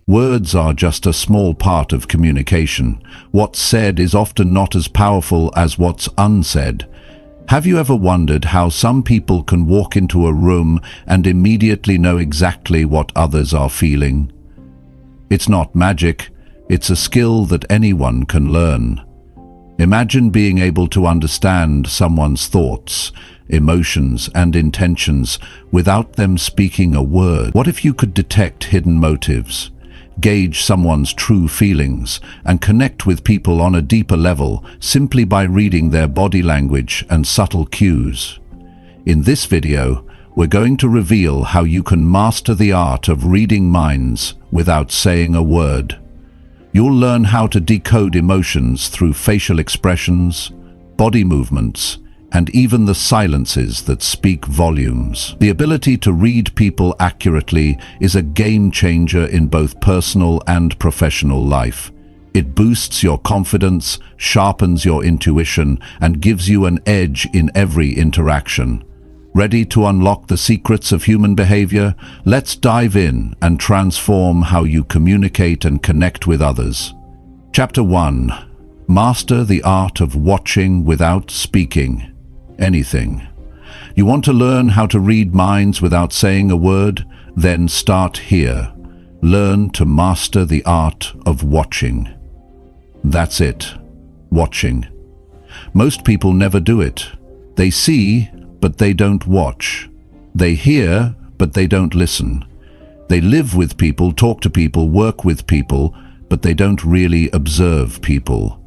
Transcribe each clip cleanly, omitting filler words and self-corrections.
Words are just a small part of communication. What's said is often not as powerful as what's unsaid. Have you ever wondered how some people can walk into a room and immediately know exactly what others are feeling? It's not magic, it's a skill that anyone can learn. Imagine being able to understand someone's thoughts, emotions, and intentions without them speaking a word. What if you could detect hidden motives, gauge someone's true feelings, and connect with people on a deeper level simply by reading their body language and subtle cues? In this video, we're going to reveal how you can master the art of reading minds without saying a word. You'll learn how to decode emotions through facial expressions, body movements, and even the silences that speak volumes. The ability to read people accurately is a game changer in both personal and professional life. It boosts your confidence, sharpens your intuition, and gives you an edge in every interaction. Ready to unlock the secrets of human behavior? Let's dive in and transform how you communicate and connect with others. Chapter 1. Master the art of watching without speaking anything. You want to learn how to read minds without saying a word? Then start here. Learn to master the art of watching. That's it. Watching. Most people never do it. They see, but they don't watch. They hear, but they don't listen. They live with people, talk to people, work with people, but they don't really observe people.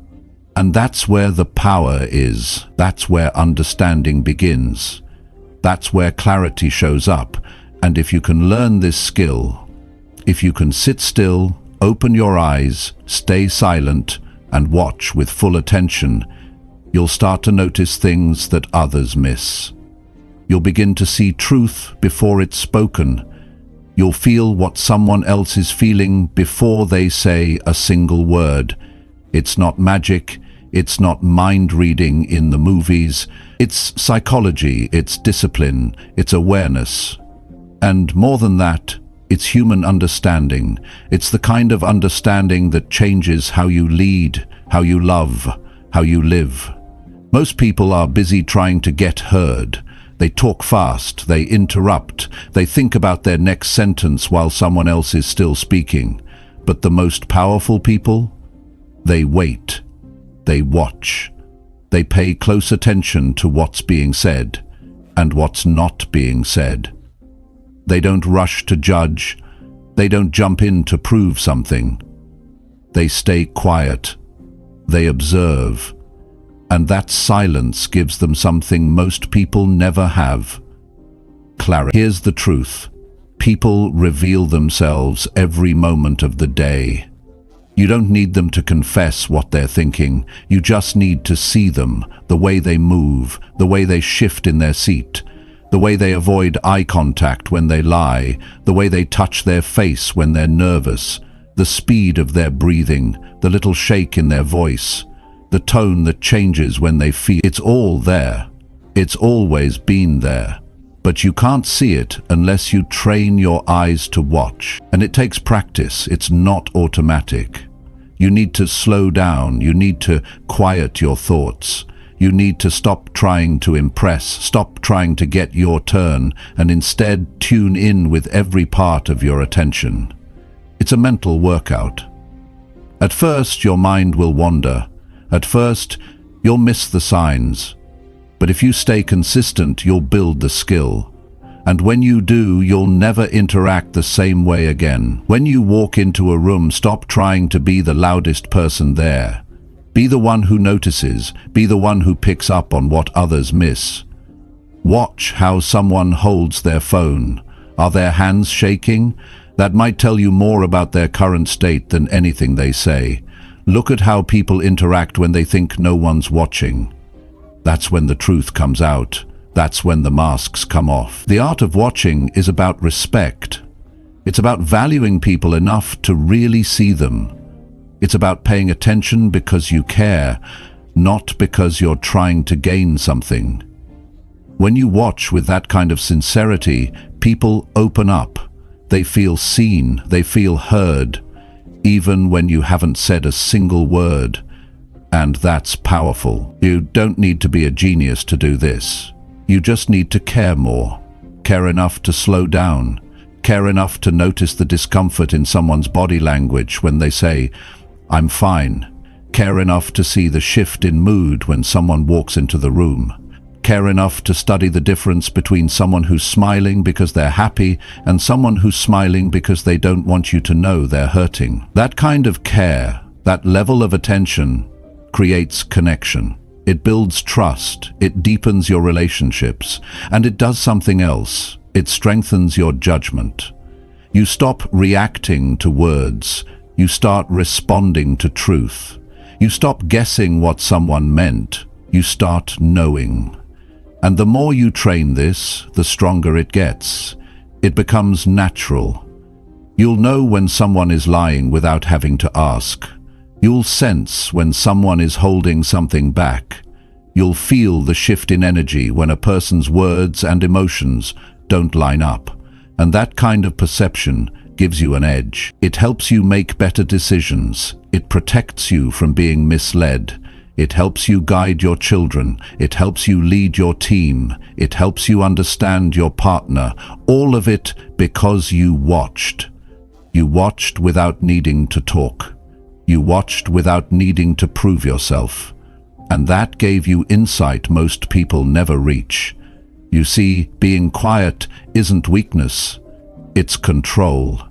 And that's where the power is. That's where understanding begins. That's where clarity shows up. And if you can learn this skill, if you can sit still, open your eyes, stay silent, and watch with full attention, you'll start to notice things that others miss. You'll begin to see truth before it's spoken. You'll feel what someone else is feeling before they say a single word. It's not magic. It's not mind reading in the movies. It's psychology, it's discipline, it's awareness. And more than that, it's human understanding. It's the kind of understanding that changes how you lead, how you love, how you live. Most people are busy trying to get heard. They talk fast, they interrupt, they think about their next sentence while someone else is still speaking. But the most powerful people? They wait. They watch. They pay close attention to what's being said and what's not being said. They don't rush to judge. They don't jump in to prove something. They stay quiet. They observe. And that silence gives them something most people never have: clarity. Here's the truth. People reveal themselves every moment of the day. You don't need them to confess what they're thinking. You just need to see them, the way they move, the way they shift in their seat, the way they avoid eye contact when they lie, the way they touch their face when they're nervous, the speed of their breathing, the little shake in their voice, the tone that changes when they feel. It's all there. It's always been there. But you can't see it unless you train your eyes to watch. And it takes practice. It's not automatic. You need to slow down. You need to quiet your thoughts. You need to stop trying to impress, stop trying to get your turn, and instead tune in with every part of your attention. It's a mental workout. At first, your mind will wander. At first, you'll miss the signs. But if you stay consistent, you'll build the skill. And when you do, you'll never interact the same way again. When you walk into a room, stop trying to be the loudest person there. Be the one who notices. Be the one who picks up on what others miss. Watch how someone holds their phone. Are their hands shaking? That might tell you more about their current state than anything they say. Look at how people interact when they think no one's watching. That's when the truth comes out. That's when the masks come off. The art of watching is about respect. It's about valuing people enough to really see them. It's about paying attention because you care, not because you're trying to gain something. When you watch with that kind of sincerity, people open up. They feel seen, they feel heard, even when you haven't said a single word. And that's powerful. You don't need to be a genius to do this. You just need to care more. Care enough to slow down. Care enough to notice the discomfort in someone's body language when they say, "I'm fine." Care enough to see the shift in mood when someone walks into the room. Care enough to study the difference between someone who's smiling because they're happy and someone who's smiling because they don't want you to know they're hurting. That kind of care, that level of attention, creates connection. It builds trust, it deepens your relationships, and it does something else. It strengthens your judgment. You stop reacting to words. You start responding to truth. You stop guessing what someone meant. You start knowing. And the more you train this, the stronger it gets. It becomes natural. You'll know when someone is lying without having to ask. You'll sense when someone is holding something back. You'll feel the shift in energy when a person's words and emotions don't line up. And that kind of perception gives you an edge. It helps you make better decisions. It protects you from being misled. It helps you guide your children. It helps you lead your team. It helps you understand your partner. All of it because you watched. You watched without needing to talk. You watched without needing to prove yourself. And that gave you insight most people never reach. You see, being quiet isn't weakness. It's control.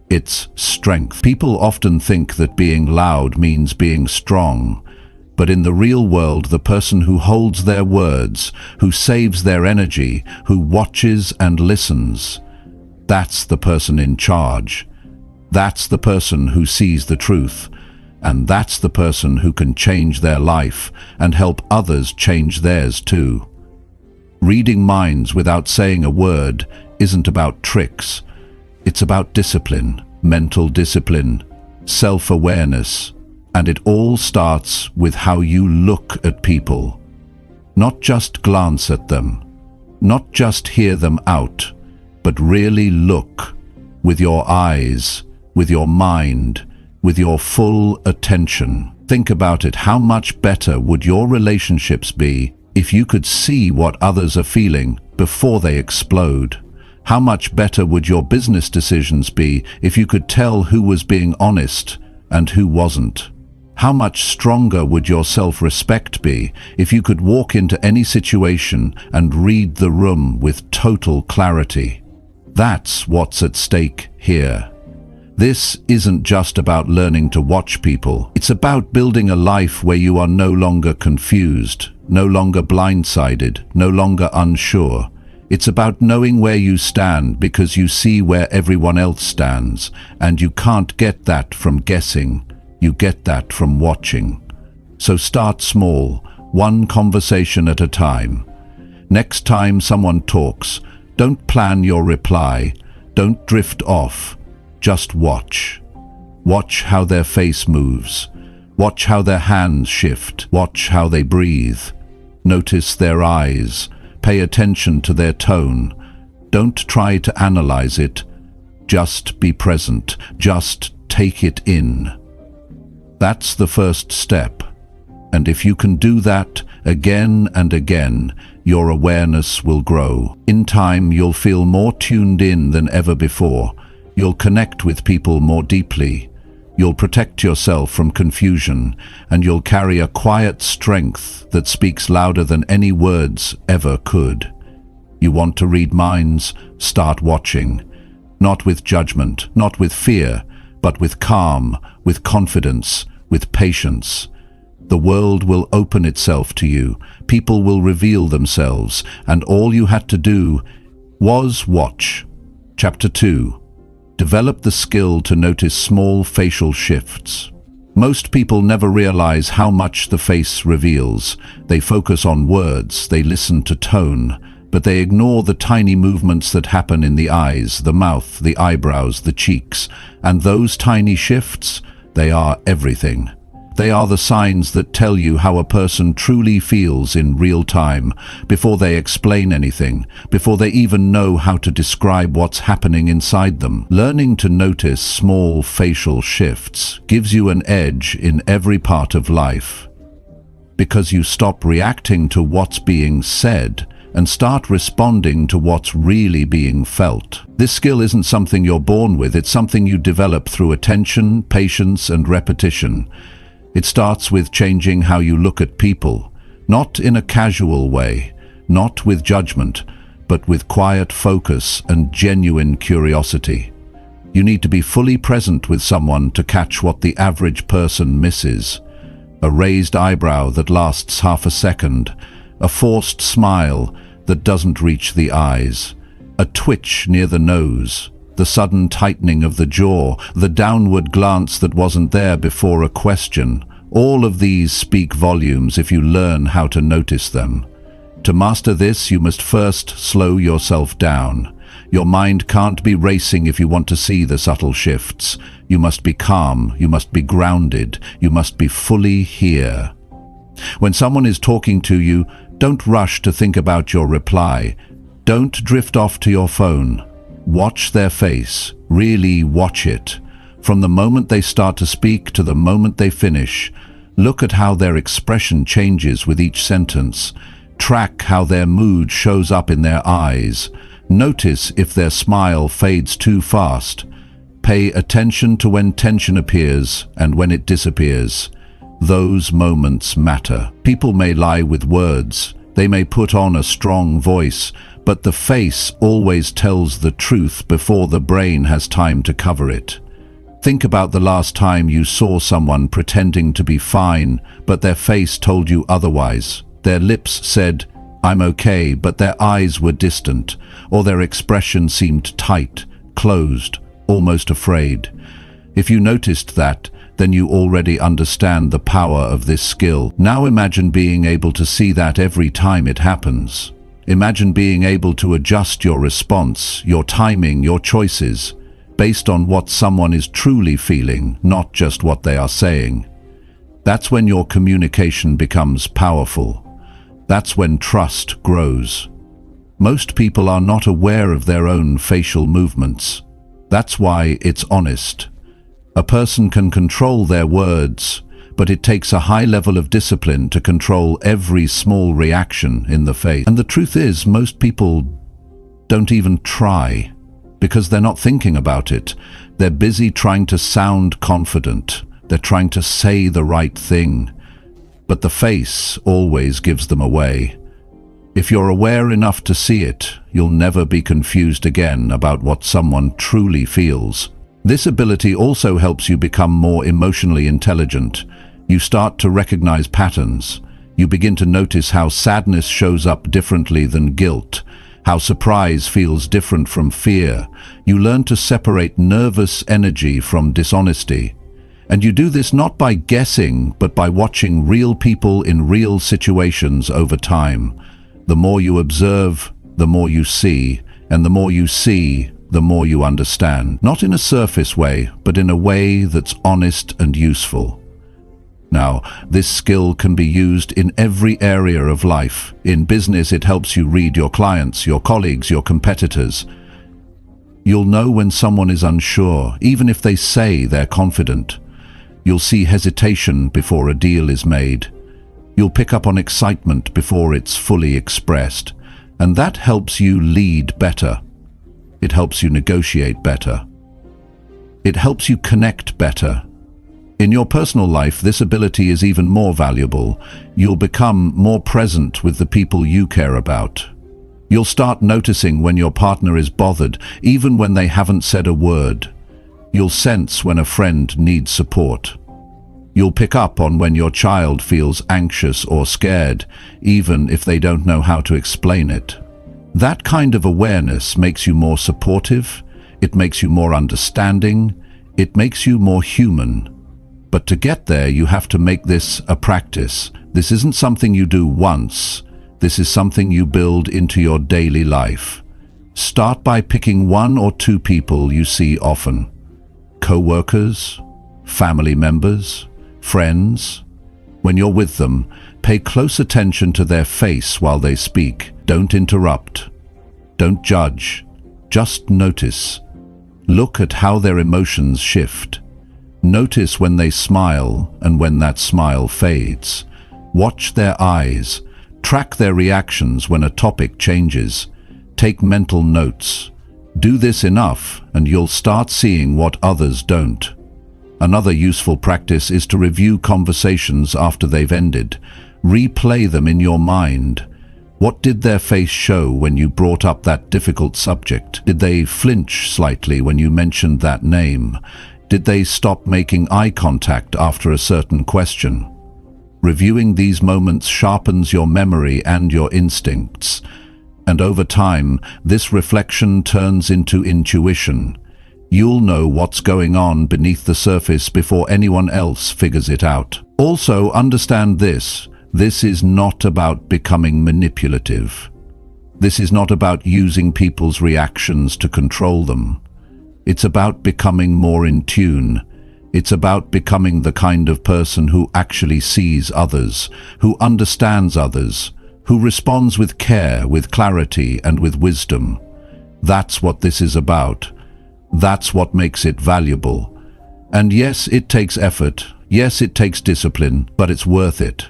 It's strength. People often think that being loud means being strong. But in the real world, the person who holds their words, who saves their energy, who watches and listens, that's the person in charge. That's the person who sees the truth. And that's the person who can change their life and help others change theirs too. Reading minds without saying a word isn't about tricks. It's about discipline, mental discipline, self-awareness. And it all starts with how you look at people. Not just glance at them, not just hear them out, but really look with your eyes, with your mind, with your full attention. Think about it. How much better would your relationships be if you could see what others are feeling before they explode? How much better would your business decisions be if you could tell who was being honest and who wasn't? How much stronger would your self-respect be if you could walk into any situation and read the room with total clarity? That's what's at stake here. This isn't just about learning to watch people. It's about building a life where you are no longer confused, no longer blindsided, no longer unsure. It's about knowing where you stand because you see where everyone else stands, and you can't get that from guessing. You get that from watching. So start small, one conversation at a time. Next time someone talks, don't plan your reply. Don't drift off. Just watch. Watch how their face moves. Watch how their hands shift. Watch how they breathe. Notice their eyes. Pay attention to their tone. Don't try to analyze it. Just be present. Just take it in. That's the first step. And if you can do that again and again, your awareness will grow. In time, you'll feel more tuned in than ever before. You'll connect with people more deeply. You'll protect yourself from confusion, and you'll carry a quiet strength that speaks louder than any words ever could. You want to read minds? Start watching. Not with judgment, not with fear, but with calm, with confidence, with patience. The world will open itself to you. People will reveal themselves, and all you had to do was watch. Chapter 2. Develop the skill to notice small facial shifts. Most people never realize how much the face reveals. They focus on words, they listen to tone, but they ignore the tiny movements that happen in the eyes, the mouth, the eyebrows, the cheeks. And those tiny shifts, they are everything. They are the signs that tell you how a person truly feels in real time, before they explain anything, before they even know how to describe what's happening inside them. Learning to notice small facial shifts gives you an edge in every part of life, because you stop reacting to what's being said and start responding to what's really being felt. This skill isn't something you're born with, it's something you develop through attention, patience, and repetition. It starts with changing how you look at people, not in a casual way, not with judgment, but with quiet focus and genuine curiosity. You need to be fully present with someone to catch what the average person misses. A raised eyebrow that lasts half a second, a forced smile that doesn't reach the eyes, a twitch near the nose, the sudden tightening of the jaw, the downward glance that wasn't there before a question. All of these speak volumes if you learn how to notice them. To master this, you must first slow yourself down. Your mind can't be racing if you want to see the subtle shifts. You must be calm, you must be grounded, you must be fully here. When someone is talking to you, don't rush to think about your reply. Don't drift off to your phone. Watch their face, really watch it. From the moment they start to speak to the moment they finish, look at how their expression changes with each sentence. Track how their mood shows up in their eyes. Notice if their smile fades too fast. Pay attention to when tension appears and when it disappears. Those moments matter. People may lie with words, they may put on a strong voice, but the face always tells the truth before the brain has time to cover it. Think about the last time you saw someone pretending to be fine, but their face told you otherwise. Their lips said, "I'm okay," but their eyes were distant, or their expression seemed tight, closed, almost afraid. If you noticed that, then you already understand the power of this skill. Now imagine being able to see that every time it happens. Imagine being able to adjust your response, your timing, your choices, based on what someone is truly feeling, not just what they are saying. That's when your communication becomes powerful. That's when trust grows. Most people are not aware of their own facial movements. That's why it's honest. A person can control their words, but it takes a high level of discipline to control every small reaction in the face. And the truth is, most people don't even try, because they're not thinking about it. They're busy trying to sound confident. They're trying to say the right thing. But the face always gives them away. If you're aware enough to see it, you'll never be confused again about what someone truly feels. This ability also helps you become more emotionally intelligent. You start to recognize patterns. You begin to notice how sadness shows up differently than guilt, how surprise feels different from fear. You learn to separate nervous energy from dishonesty. And you do this not by guessing, but by watching real people in real situations over time. The more you observe, the more you see, and the more you see, the more you understand. Not in a surface way, but in a way that's honest and useful. Now, this skill can be used in every area of life. In business, it helps you read your clients, your colleagues, your competitors. You'll know when someone is unsure, even if they say they're confident. You'll see hesitation before a deal is made. You'll pick up on excitement before it's fully expressed. And that helps you lead better. It helps you negotiate better. It helps you connect better. In your personal life, this ability is even more valuable. You'll become more present with the people you care about. You'll start noticing when your partner is bothered, even when they haven't said a word. You'll sense when a friend needs support. You'll pick up on when your child feels anxious or scared, even if they don't know how to explain it. That kind of awareness makes you more supportive, it makes you more understanding, it makes you more human. But to get there, you have to make this a practice. This isn't something you do once. This is something you build into your daily life. Start by picking 1 or 2 people you see often. Co-workers, family members, Friends, when you're with them, pay close attention to their face while they speak. Don't interrupt. Don't judge. Just notice. Look at how their emotions shift. Notice when they smile and when that smile fades. Watch their eyes. Track their reactions when a topic changes. Take mental notes. Do this enough and you'll start seeing what others don't. Another useful practice is to review conversations after they've ended. Replay them in your mind. What did their face show when you brought up that difficult subject? Did they flinch slightly when you mentioned that name? Did they stop making eye contact after a certain question? Reviewing these moments sharpens your memory and your instincts. And over time, this reflection turns into intuition. You'll know what's going on beneath the surface before anyone else figures it out. Also, understand this. This is not about becoming manipulative. This is not about using people's reactions to control them. It's about becoming more in tune. It's about becoming the kind of person who actually sees others, who understands others, who responds with care, with clarity, and with wisdom. That's what this is about. That's what makes it valuable. And yes, it takes effort. Yes, it takes discipline, but it's worth it.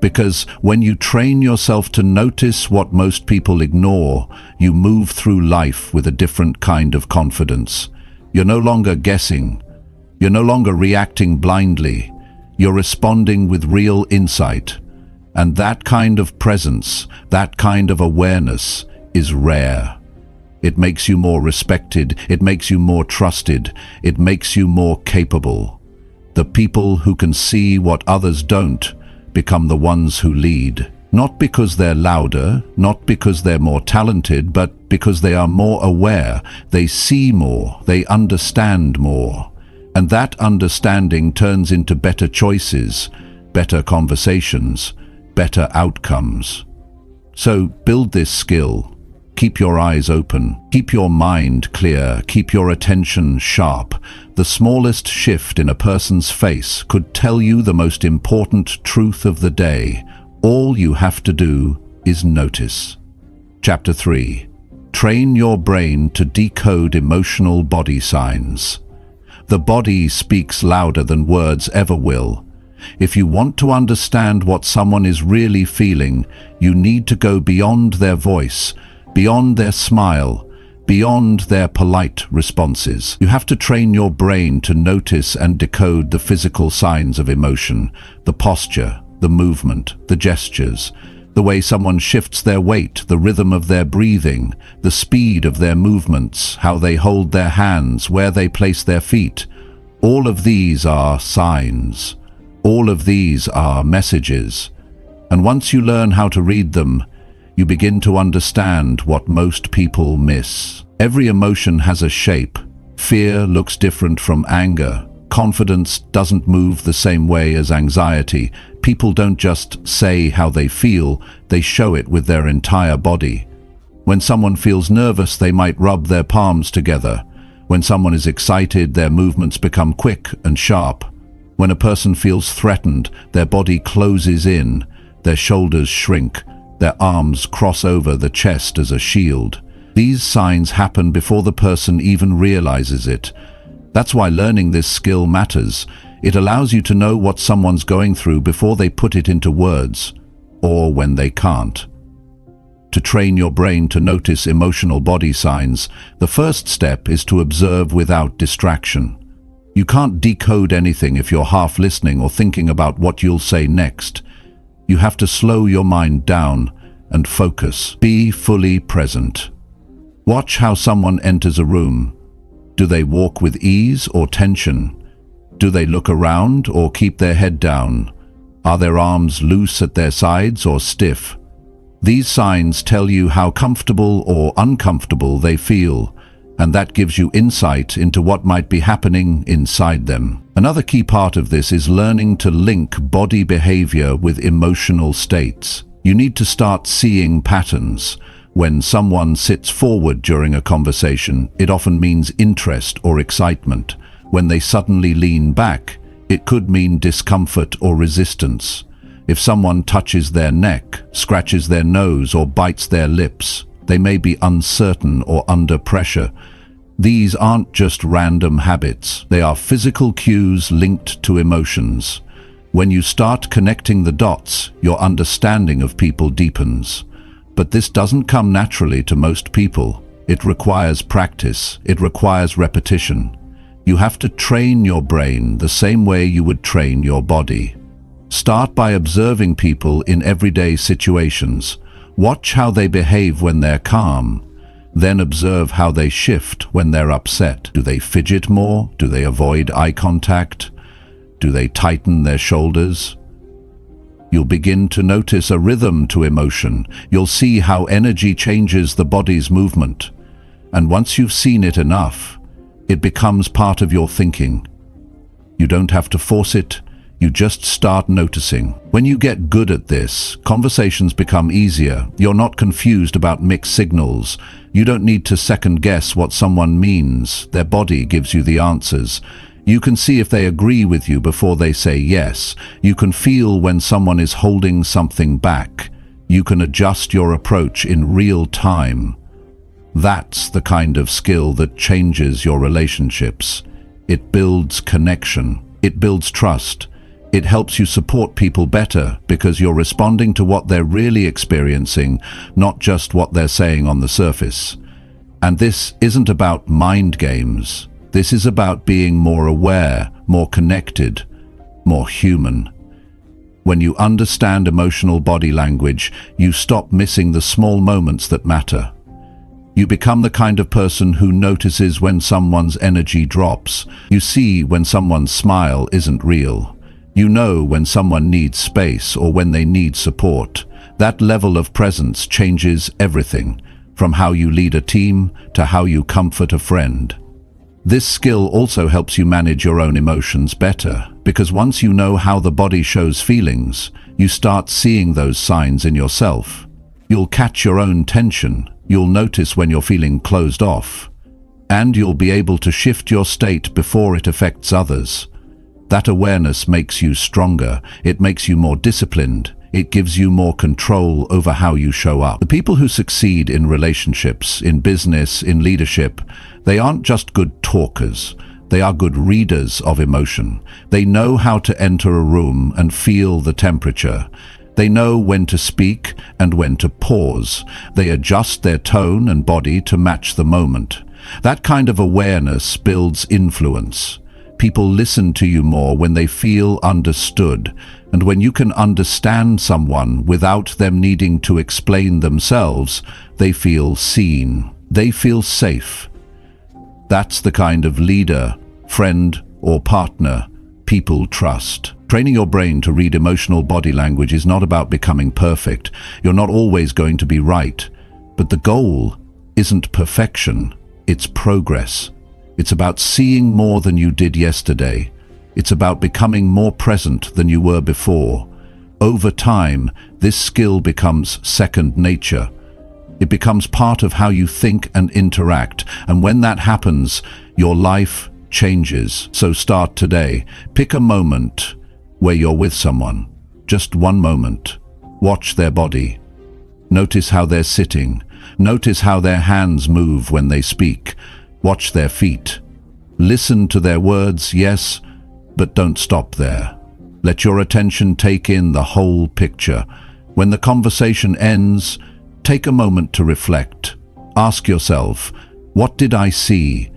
Because when you train yourself to notice what most people ignore, you move through life with a different kind of confidence. You're no longer guessing. You're no longer reacting blindly. You're responding with real insight. And that kind of presence, that kind of awareness, is rare. It makes you more respected, it makes you more trusted, it makes you more capable. The people who can see what others don't become the ones who lead. Not because they're louder, not because they're more talented, but because they are more aware, they see more, they understand more. And that understanding turns into better choices, better conversations, better outcomes. So build this skill. Keep your eyes open. Keep your mind clear. Keep your attention sharp. The smallest shift in a person's face could tell you the most important truth of the day. All you have to do is notice. Chapter 3. Train your brain to decode emotional body signs. The body speaks louder than words ever will. If you want to understand what someone is really feeling, you need to go beyond their voice, beyond their smile, beyond their polite responses. You have to train your brain to notice and decode the physical signs of emotion, the posture, the movement, the gestures, the way someone shifts their weight, the rhythm of their breathing, the speed of their movements, how they hold their hands, where they place their feet. All of these are signs. All of these are messages. And once you learn how to read them, you begin to understand what most people miss. Every emotion has a shape. Fear looks different from anger. Confidence doesn't move the same way as anxiety. People don't just say how they feel, they show it with their entire body. When someone feels nervous, they might rub their palms together. When someone is excited, their movements become quick and sharp. When a person feels threatened, their body closes in, their shoulders shrink, their arms cross over the chest as a shield. These signs happen before the person even realizes it. That's why learning this skill matters. It allows you to know what someone's going through before they put it into words, or when they can't. To train your brain to notice emotional body signs, the first step is to observe without distraction. You can't decode anything if you're half listening or thinking about what you'll say next. You have to slow your mind down and focus. Be fully present. Watch how someone enters a room. Do they walk with ease or tension? Do they look around or keep their head down? Are their arms loose at their sides or stiff? These signs tell you how comfortable or uncomfortable they feel, and that gives you insight into what might be happening inside them. Another key part of this is learning to link body behavior with emotional states. You need to start seeing patterns. When someone sits forward during a conversation, it often means interest or excitement. When they suddenly lean back, It could mean discomfort or resistance. If someone touches their neck, scratches their nose, or bites their lips, they may be uncertain or under pressure. These aren't just random habits. They are physical cues linked to emotions. When you start connecting the dots, your understanding of people deepens. But this doesn't come naturally to most people. It requires practice. It requires repetition. You have to train your brain the same way you would train your body. Start by observing people in everyday situations. Watch how they behave when they're calm. Then observe how they shift when they're upset. Do they fidget more? Do they avoid eye contact? Do they tighten their shoulders? You'll begin to notice a rhythm to emotion. You'll see how energy changes the body's movement. And once you've seen it enough, it becomes part of your thinking. You don't have to force it. You just start noticing. When you get good at this, conversations become easier. You're not confused about mixed signals. You don't need to second guess what someone means. Their body gives you the answers. You can see if they agree with you before they say yes. You can feel when someone is holding something back. You can adjust your approach in real time. That's the kind of skill that changes your relationships. It builds connection. It builds trust. It helps you support people better because you're responding to what they're really experiencing, not just what they're saying on the surface. And this isn't about mind games. This is about being more aware, more connected, more human. When you understand emotional body language, you stop missing the small moments that matter. You become the kind of person who notices when someone's energy drops. You see when someone's smile isn't real. You know when someone needs space or when they need support. That level of presence changes everything, from how you lead a team to how you comfort a friend. This skill also helps you manage your own emotions better, because once you know how the body shows feelings, you start seeing those signs in yourself. You'll catch your own tension, you'll notice when you're feeling closed off, and you'll be able to shift your state before it affects others. That awareness makes you stronger, it makes you more disciplined, it gives you more control over how you show up. The people who succeed in relationships, in business, in leadership, they aren't just good talkers, they are good readers of emotion. They know how to enter a room and feel the temperature. They know when to speak and when to pause. They adjust their tone and body to match the moment. That kind of awareness builds influence. People listen to you more when they feel understood, and when you can understand someone without them needing to explain themselves, they feel seen. They feel safe. That's the kind of leader, friend, or partner people trust. Training your brain to read emotional body language is not about becoming perfect. You're not always going to be right. But the goal isn't perfection, it's progress. It's about seeing more than you did yesterday. It's about becoming more present than you were before. Over time, this skill becomes second nature. It becomes part of how you think and interact, and when that happens, your life changes. So start today. Pick a moment where you're with someone. Just one moment. Watch their body. Notice how they're sitting. Notice how their hands move when they speak. Watch their feet. Listen to their words, yes, but don't stop there. Let your attention take in the whole picture. When the conversation ends, take a moment to reflect. Ask yourself, what did I see?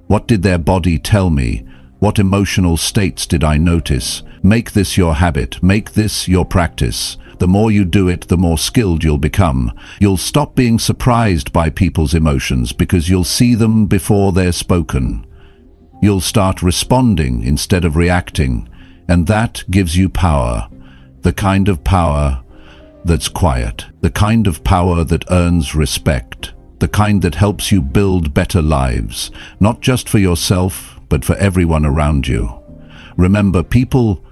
What did their body tell me? What emotional states did I notice? Make this your habit. Make this your practice. The more you do it, the more skilled you'll become. You'll stop being surprised by people's emotions because you'll see them before they're spoken. You'll start responding instead of reacting, and that gives you power. The kind of power that's quiet. The kind of power that earns respect. The kind that helps you build better lives, not just for yourself, but for everyone around you. Remember, people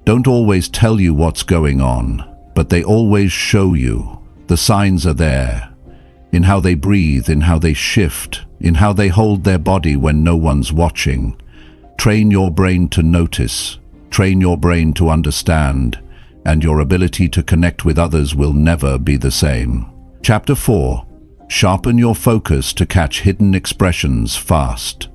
don't always tell you what's going on, but they always show you. The signs are there, in how they breathe, in how they shift, in how they hold their body when no one's watching. Train your brain to notice. train your brain to understand, and your ability to connect with others will never be the same. Chapter 4. Sharpen your focus to catch hidden expressions fast.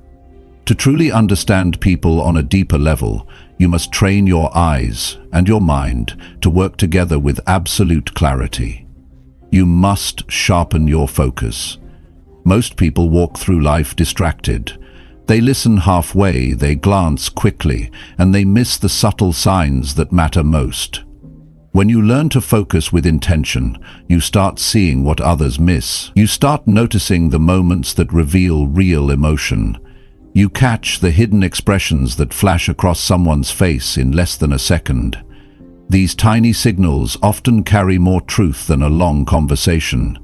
To truly understand people on a deeper level, you must train your eyes and your mind to work together with absolute clarity. You must sharpen your focus. Most people walk through life distracted. They listen halfway, they glance quickly, and they miss the subtle signs that matter most. When you learn to focus with intention, you start seeing what others miss. You start noticing the moments that reveal real emotion. You catch the hidden expressions that flash across someone's face in less than a second. These tiny signals often carry more truth than a long conversation,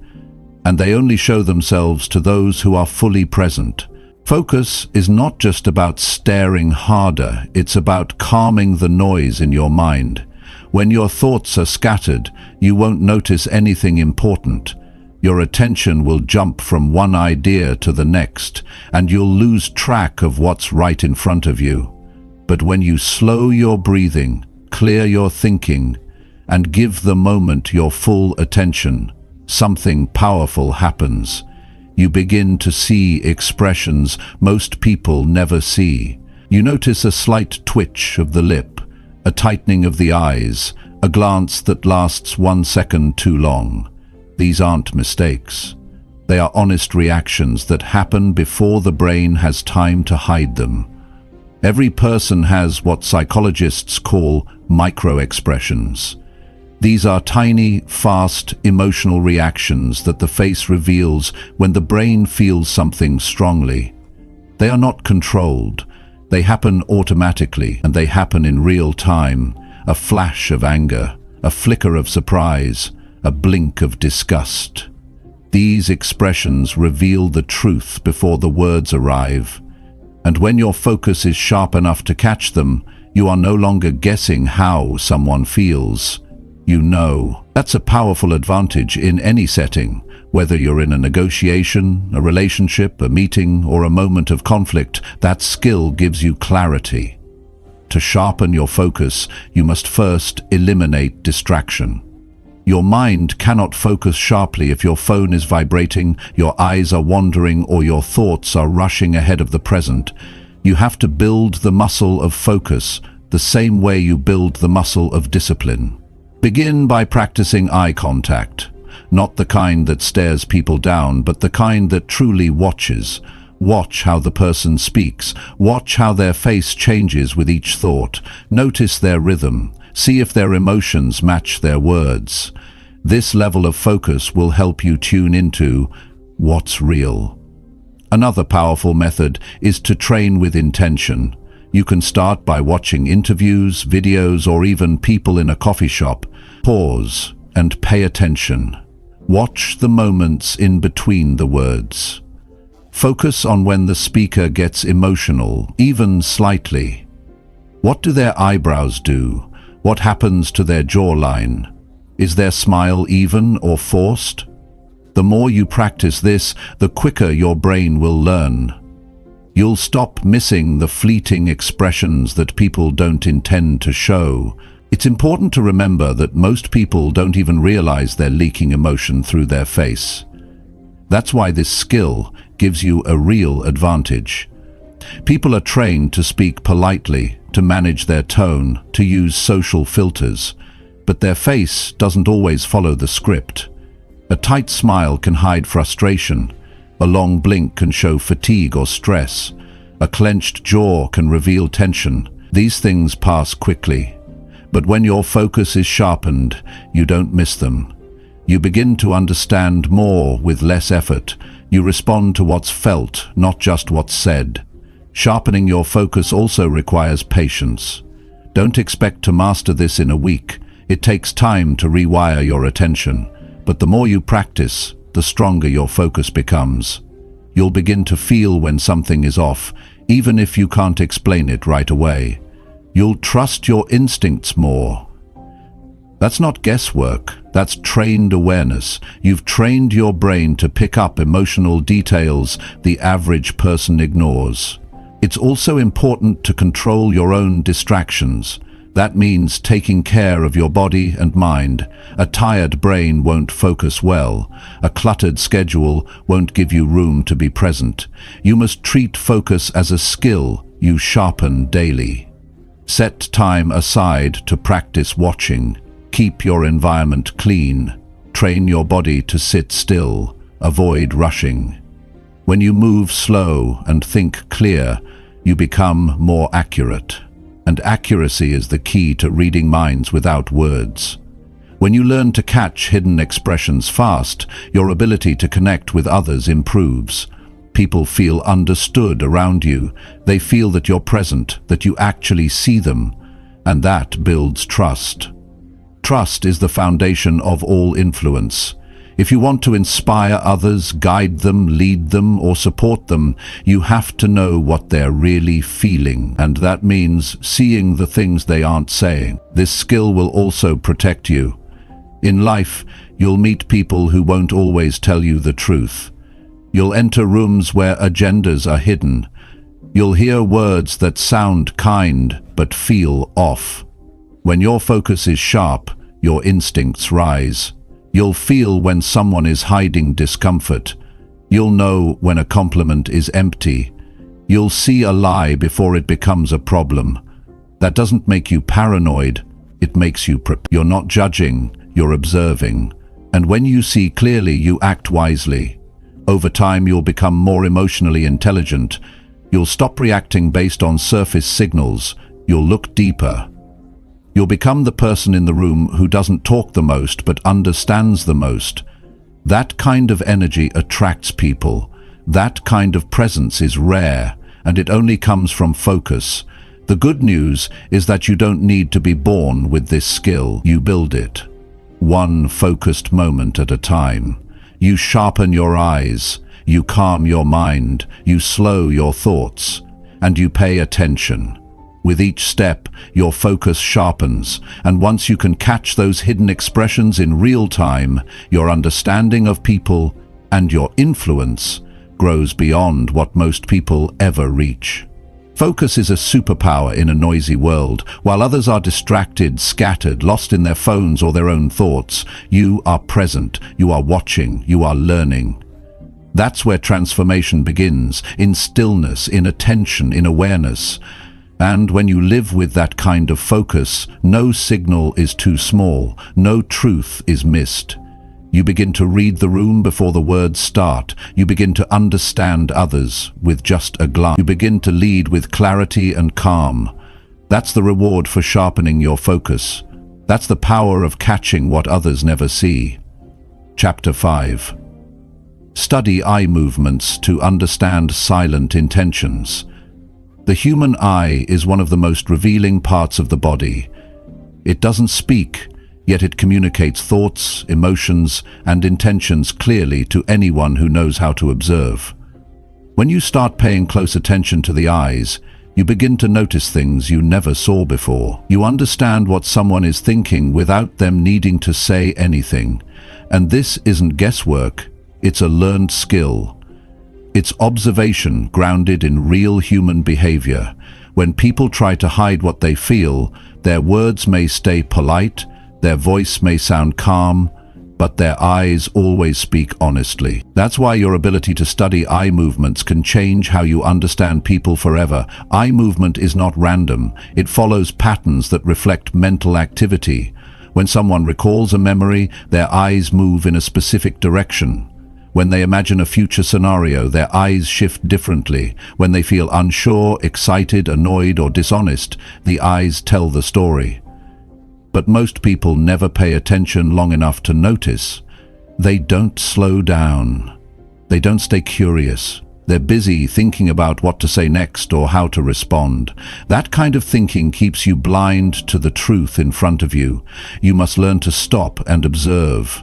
and they only show themselves to those who are fully present. Focus is not just about staring harder, it's about calming the noise in your mind. When your thoughts are scattered, you won't notice anything important. Your attention will jump from one idea to the next, and you'll lose track of what's right in front of you. But when you slow your breathing, clear your thinking, and give the moment your full attention, something powerful happens. You begin to see expressions most people never see. You notice a slight twitch of the lip, a tightening of the eyes, a glance that lasts 1 second too long. These aren't mistakes. They are honest reactions that happen before the brain has time to hide them. Every person has what psychologists call micro-expressions. These are tiny, fast, emotional reactions that the face reveals when the brain feels something strongly. They are not controlled. They happen automatically, and they happen in real time. A flash of anger, a flicker of surprise, a blink of disgust. These expressions reveal the truth before the words arrive. And when your focus is sharp enough to catch them, you are no longer guessing how someone feels. You know. That's a powerful advantage in any setting, whether you're in a negotiation, a relationship, a meeting, or a moment of conflict. That skill gives you clarity. To sharpen your focus, you must first eliminate distraction. Your mind cannot focus sharply if your phone is vibrating, your eyes are wandering, or your thoughts are rushing ahead of the present. You have to build the muscle of focus the same way you build the muscle of discipline. Begin by practicing eye contact, not the kind that stares people down, but the kind that truly watches. Watch how the person speaks. Watch how their face changes with each thought. Notice their rhythm. See if their emotions match their words. This level of focus will help you tune into what's real. Another powerful method is to train with intention. You can start by watching interviews, videos, or even people in a coffee shop. Pause and pay attention. Watch the moments in between the words. Focus on when the speaker gets emotional, even slightly. What do their eyebrows do? What happens to their jawline? Is their smile even or forced? The more you practice this, the quicker your brain will learn. You'll stop missing the fleeting expressions that people don't intend to show. It's important to remember that most people don't even realize they're leaking emotion through their face. That's why this skill gives you a real advantage. People are trained to speak politely, to manage their tone, to use social filters, but their face doesn't always follow the script. A tight smile can hide frustration. A long blink can show fatigue or stress. A clenched jaw can reveal tension. These things pass quickly. But when your focus is sharpened, you don't miss them. You begin to understand more with less effort. You respond to what's felt, not just what's said. Sharpening your focus also requires patience. Don't expect to master this in a week. It takes time to rewire your attention. But the more you practice, the stronger your focus becomes. You'll begin to feel when something is off, even if you can't explain it right away. You'll trust your instincts more. That's not guesswork, that's trained awareness. You've trained your brain to pick up emotional details the average person ignores. It's also important to control your own distractions. That means taking care of your body and mind. A tired brain won't focus well. A cluttered schedule won't give you room to be present. You must treat focus as a skill you sharpen daily. Set time aside to practice watching. Keep your environment clean. Train your body to sit still. Avoid rushing. When you move slow and think clear, you become more accurate. And accuracy is the key to reading minds without words. When you learn to catch hidden expressions fast, your ability to connect with others improves. People feel understood around you. They feel that you're present, that you actually see them, and that builds trust. Trust is the foundation of all influence. If you want to inspire others, guide them, lead them, or support them, you have to know what they're really feeling, and that means seeing the things they aren't saying. This skill will also protect you. In life, you'll meet people who won't always tell you the truth. You'll enter rooms where agendas are hidden. You'll hear words that sound kind but feel off. When your focus is sharp, your instincts rise. You'll feel when someone is hiding discomfort. You'll know when a compliment is empty. You'll see a lie before it becomes a problem. That doesn't make you paranoid, it makes you prepared. You're not judging, you're observing. And when you see clearly, you act wisely. Over time, you'll become more emotionally intelligent. You'll stop reacting based on surface signals. You'll look deeper. You'll become the person in the room who doesn't talk the most but understands the most. That kind of energy attracts people. That kind of presence is rare, and it only comes from focus. The good news is that you don't need to be born with this skill. You build it. One focused moment at a time. You sharpen your eyes. You calm your mind. You slow your thoughts. And you pay attention. With each step, your focus sharpens, and once you can catch those hidden expressions in real time, your understanding of people and your influence grows beyond what most people ever reach. Focus is a superpower in a noisy world. While others are distracted, scattered, lost in their phones or their own thoughts, you are present, you are watching, you are learning. That's where transformation begins, in stillness, in attention, in awareness. And when you live with that kind of focus, no signal is too small, no truth is missed. You begin to read the room before the words start. You begin to understand others with just a glance. You begin to lead with clarity and calm. That's the reward for sharpening your focus. That's the power of catching what others never see. Chapter 5. Study eye movements to understand silent intentions. The human eye is one of the most revealing parts of the body. It doesn't speak, yet it communicates thoughts, emotions, and intentions clearly to anyone who knows how to observe. When you start paying close attention to the eyes, you begin to notice things you never saw before. You understand what someone is thinking without them needing to say anything. And this isn't guesswork, it's a learned skill. It's observation grounded in real human behavior. When people try to hide what they feel, their words may stay polite, their voice may sound calm, but their eyes always speak honestly. That's why your ability to study eye movements can change how you understand people forever. Eye movement is not random. It follows patterns that reflect mental activity. When someone recalls a memory, their eyes move in a specific direction. When they imagine a future scenario, their eyes shift differently. When they feel unsure, excited, annoyed, or dishonest, the eyes tell the story. But most people never pay attention long enough to notice. They don't slow down. They don't stay curious. They're busy thinking about what to say next or how to respond. That kind of thinking keeps you blind to the truth in front of you. You must learn to stop and observe.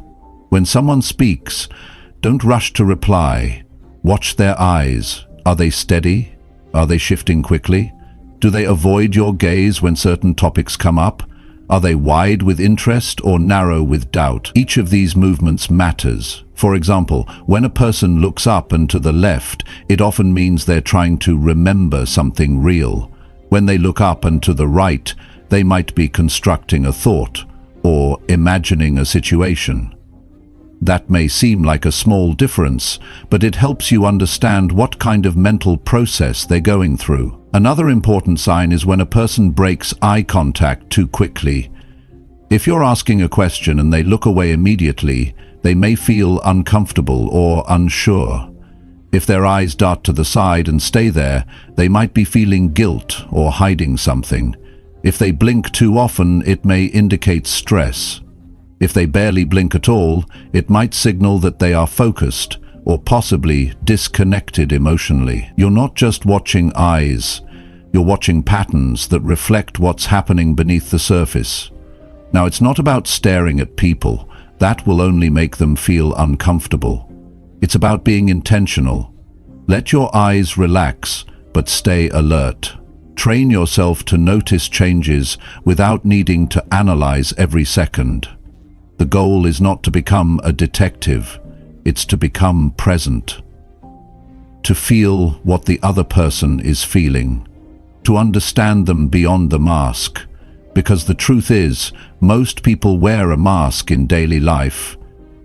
When someone speaks, don't rush to reply. Watch their eyes. Are they steady? Are they shifting quickly? Do they avoid your gaze when certain topics come up? Are they wide with interest or narrow with doubt? Each of these movements matters. For example, when a person looks up and to the left, it often means they're trying to remember something real. When they look up and to the right, They might be constructing a thought or imagining a situation. That may seem like a small difference, but it helps you understand what kind of mental process they're going through. Another important sign is when a person breaks eye contact too quickly. If you're asking a question and they look away immediately, they may feel uncomfortable or unsure. If their eyes dart to the side and stay there, they might be feeling guilt or hiding something. If they blink too often, it may indicate stress. If they barely blink at all, it might signal that they are focused or possibly disconnected emotionally. You're not just watching eyes, you're watching patterns that reflect what's happening beneath the surface. Now, it's not about staring at people. That will only make them feel uncomfortable. It's about being intentional. Let your eyes relax, but stay alert. Train yourself to notice changes without needing to analyze every second. The goal is not to become a detective, it's to become present. To feel what the other person is feeling. To understand them beyond the mask. Because the truth is, most people wear a mask in daily life.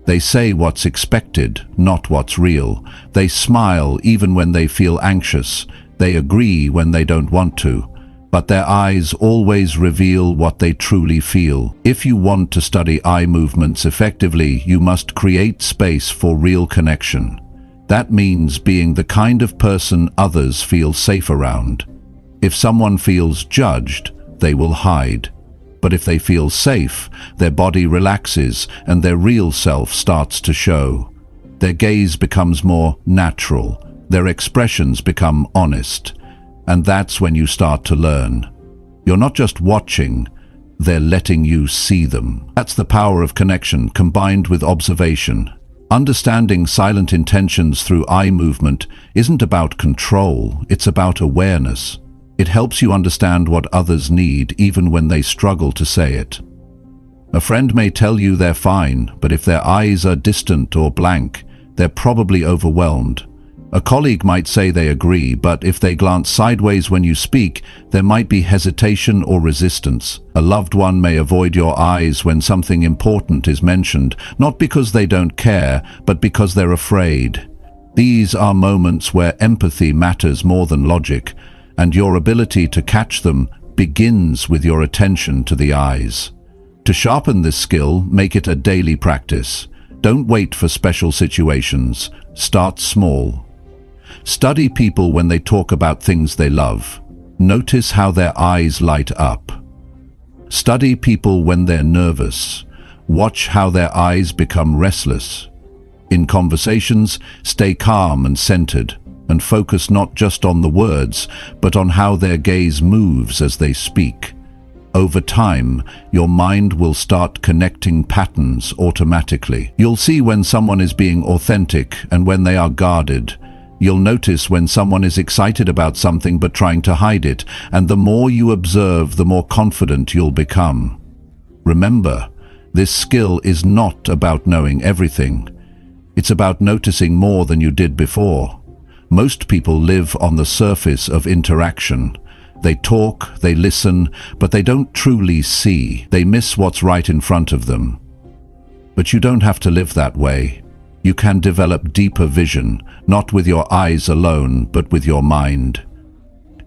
They say what's expected, not what's real. They smile even when they feel anxious. They agree when they don't want to. But their eyes always reveal what they truly feel. If you want to study eye movements effectively, you must create space for real connection. That means being the kind of person others feel safe around. If someone feels judged, they will hide. But if they feel safe, their body relaxes and their real self starts to show. Their gaze becomes more natural. Their expressions become honest. And that's when you start to learn. You're not just watching, they're letting you see them. That's the power of connection combined with observation. Understanding silent intentions through eye movement isn't about control, it's about awareness. It helps you understand what others need even when they struggle to say it. A friend may tell you they're fine, but if their eyes are distant or blank, they're probably overwhelmed. A colleague might say they agree, but if they glance sideways when you speak, there might be hesitation or resistance. A loved one may avoid your eyes when something important is mentioned, not because they don't care, but because they're afraid. These are moments where empathy matters more than logic, and your ability to catch them begins with your attention to the eyes. To sharpen this skill, make it a daily practice. Don't wait for special situations. Start small. Study people when they talk about things they love. Notice how their eyes light up. Study people when they're nervous. Watch how their eyes become restless. In conversations, stay calm and centered, and focus not just on the words, but on how their gaze moves as they speak. Over time, your mind will start connecting patterns automatically. You'll see when someone is being authentic and when they are guarded. You'll notice when someone is excited about something but trying to hide it, and the more you observe, the more confident you'll become. Remember, this skill is not about knowing everything. It's about noticing more than you did before. Most people live on the surface of interaction. They talk, they listen, but they don't truly see. They miss what's right in front of them. But you don't have to live that way. You can develop deeper vision, not with your eyes alone, but with your mind.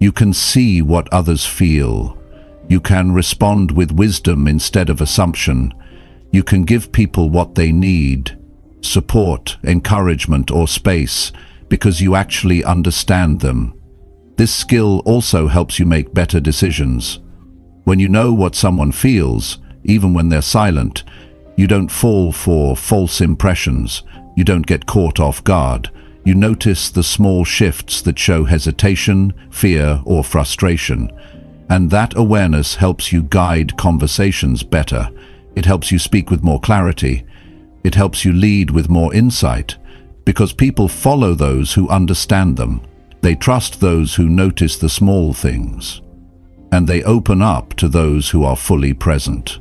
You can see what others feel. You can respond with wisdom instead of assumption. You can give people what they need, support, encouragement, or space, because you actually understand them. This skill also helps you make better decisions. When you know what someone feels, even when they're silent, you don't fall for false impressions. You don't get caught off guard. You notice the small shifts that show hesitation, fear, or frustration. And that awareness helps you guide conversations better. It helps you speak with more clarity. It helps you lead with more insight. Because people follow those who understand them. They trust those who notice the small things. And they open up to those who are fully present.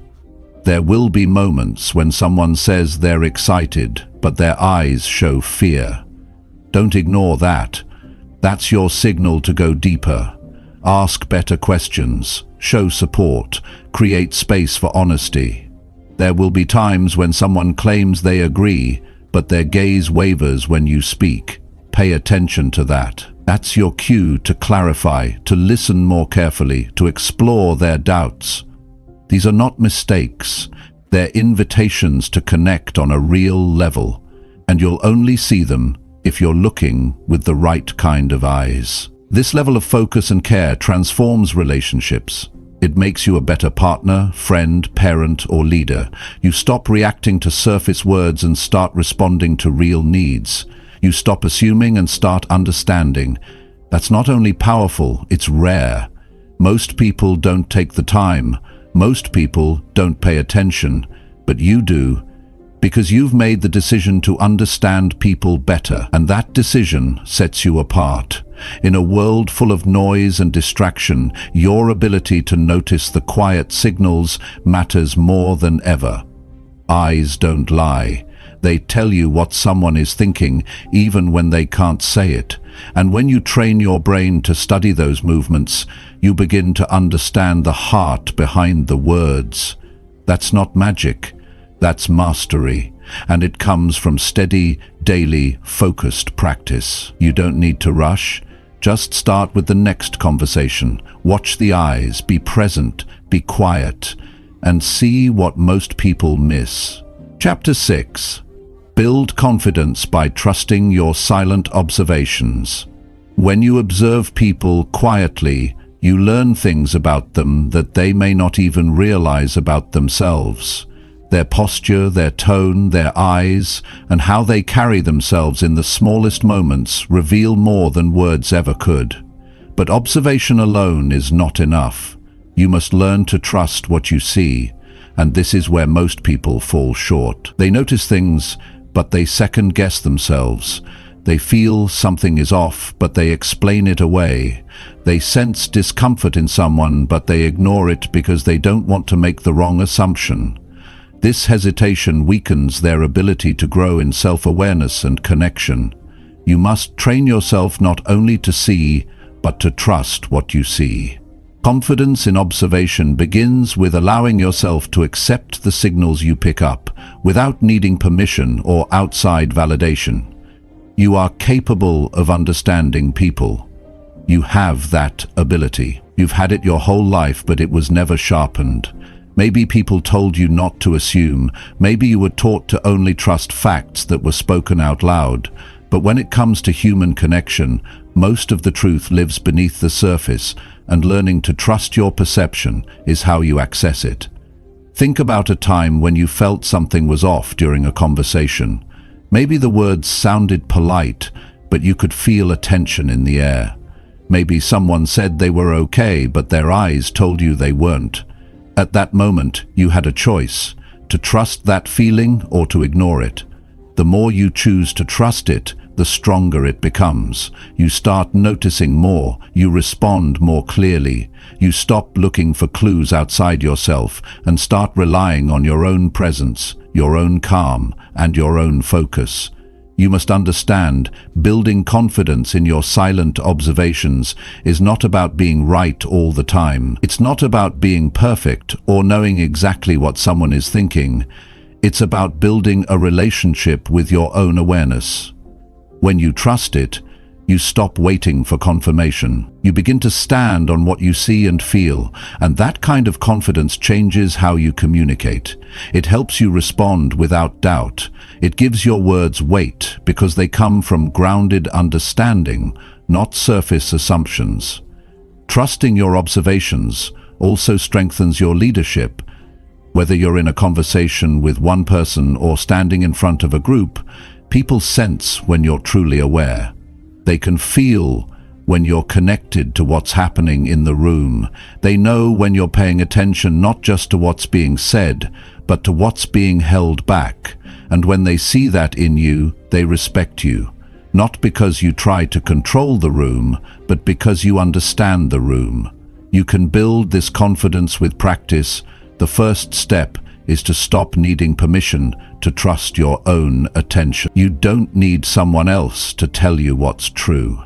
There will be moments when someone says they're excited, but their eyes show fear. Don't ignore that. That's your signal to go deeper. Ask better questions, show support, create space for honesty. There will be times when someone claims they agree, but their gaze wavers when you speak. Pay attention to that. That's your cue to clarify, to listen more carefully, to explore their doubts. These are not mistakes. They're invitations to connect on a real level, and you'll only see them if you're looking with the right kind of eyes. This level of focus and care transforms relationships. It makes you a better partner, friend, parent, or leader. You stop reacting to surface words and start responding to real needs. You stop assuming and start understanding. That's not only powerful, it's rare. Most people don't take the time. Most people don't pay attention, but you do, because you've made the decision to understand people better, and that decision sets you apart. In a world full of noise and distraction, your ability to notice the quiet signals matters more than ever. Eyes don't lie. They tell you what someone is thinking, even when they can't say it. And when you train your brain to study those movements, you begin to understand the heart behind the words. That's not magic. That's mastery. And it comes from steady, daily, focused practice. You don't need to rush. Just start with the next conversation. Watch the eyes, be present, be quiet, and see what most people miss. Chapter 6. Build confidence by trusting your silent observations. When you observe people quietly, you learn things about them that they may not even realize about themselves. Their posture, their tone, their eyes, and how they carry themselves in the smallest moments reveal more than words ever could. But observation alone is not enough. You must learn to trust what you see, and this is where most people fall short. They notice things, but they second-guess themselves. They feel something is off, but they explain it away. They sense discomfort in someone, but they ignore it because they don't want to make the wrong assumption. This hesitation weakens their ability to grow in self-awareness and connection. You must train yourself not only to see, but to trust what you see. Confidence in observation begins with allowing yourself to accept the signals you pick up, without needing permission or outside validation. You are capable of understanding people. You have that ability. You've had it your whole life, but it was never sharpened. Maybe people told you not to assume. Maybe you were taught to only trust facts that were spoken out loud. But when it comes to human connection, most of the truth lives beneath the surface, and learning to trust your perception is how you access it. Think about a time when you felt something was off during a conversation. Maybe the words sounded polite, but you could feel a tension in the air. Maybe someone said they were okay, but their eyes told you they weren't. At that moment, you had a choice, to trust that feeling or to ignore it. The more you choose to trust it, the stronger it becomes. You start noticing more, you respond more clearly. You stop looking for clues outside yourself and start relying on your own presence, your own calm, and your own focus. You must understand, building confidence in your silent observations is not about being right all the time. It's not about being perfect or knowing exactly what someone is thinking. It's about building a relationship with your own awareness. When you trust it, you stop waiting for confirmation. You begin to stand on what you see and feel, and that kind of confidence changes how you communicate. It helps you respond without doubt. It gives your words weight because they come from grounded understanding, not surface assumptions. Trusting your observations also strengthens your leadership. Whether you're in a conversation with one person or standing in front of a group, people sense when you're truly aware. They can feel when you're connected to what's happening in the room. They know when you're paying attention not just to what's being said, but to what's being held back. And when they see that in you, they respect you. Not because you try to control the room, but because you understand the room. You can build this confidence with practice. The first step is to stop needing permission to trust your own attention. You don't need someone else to tell you what's true.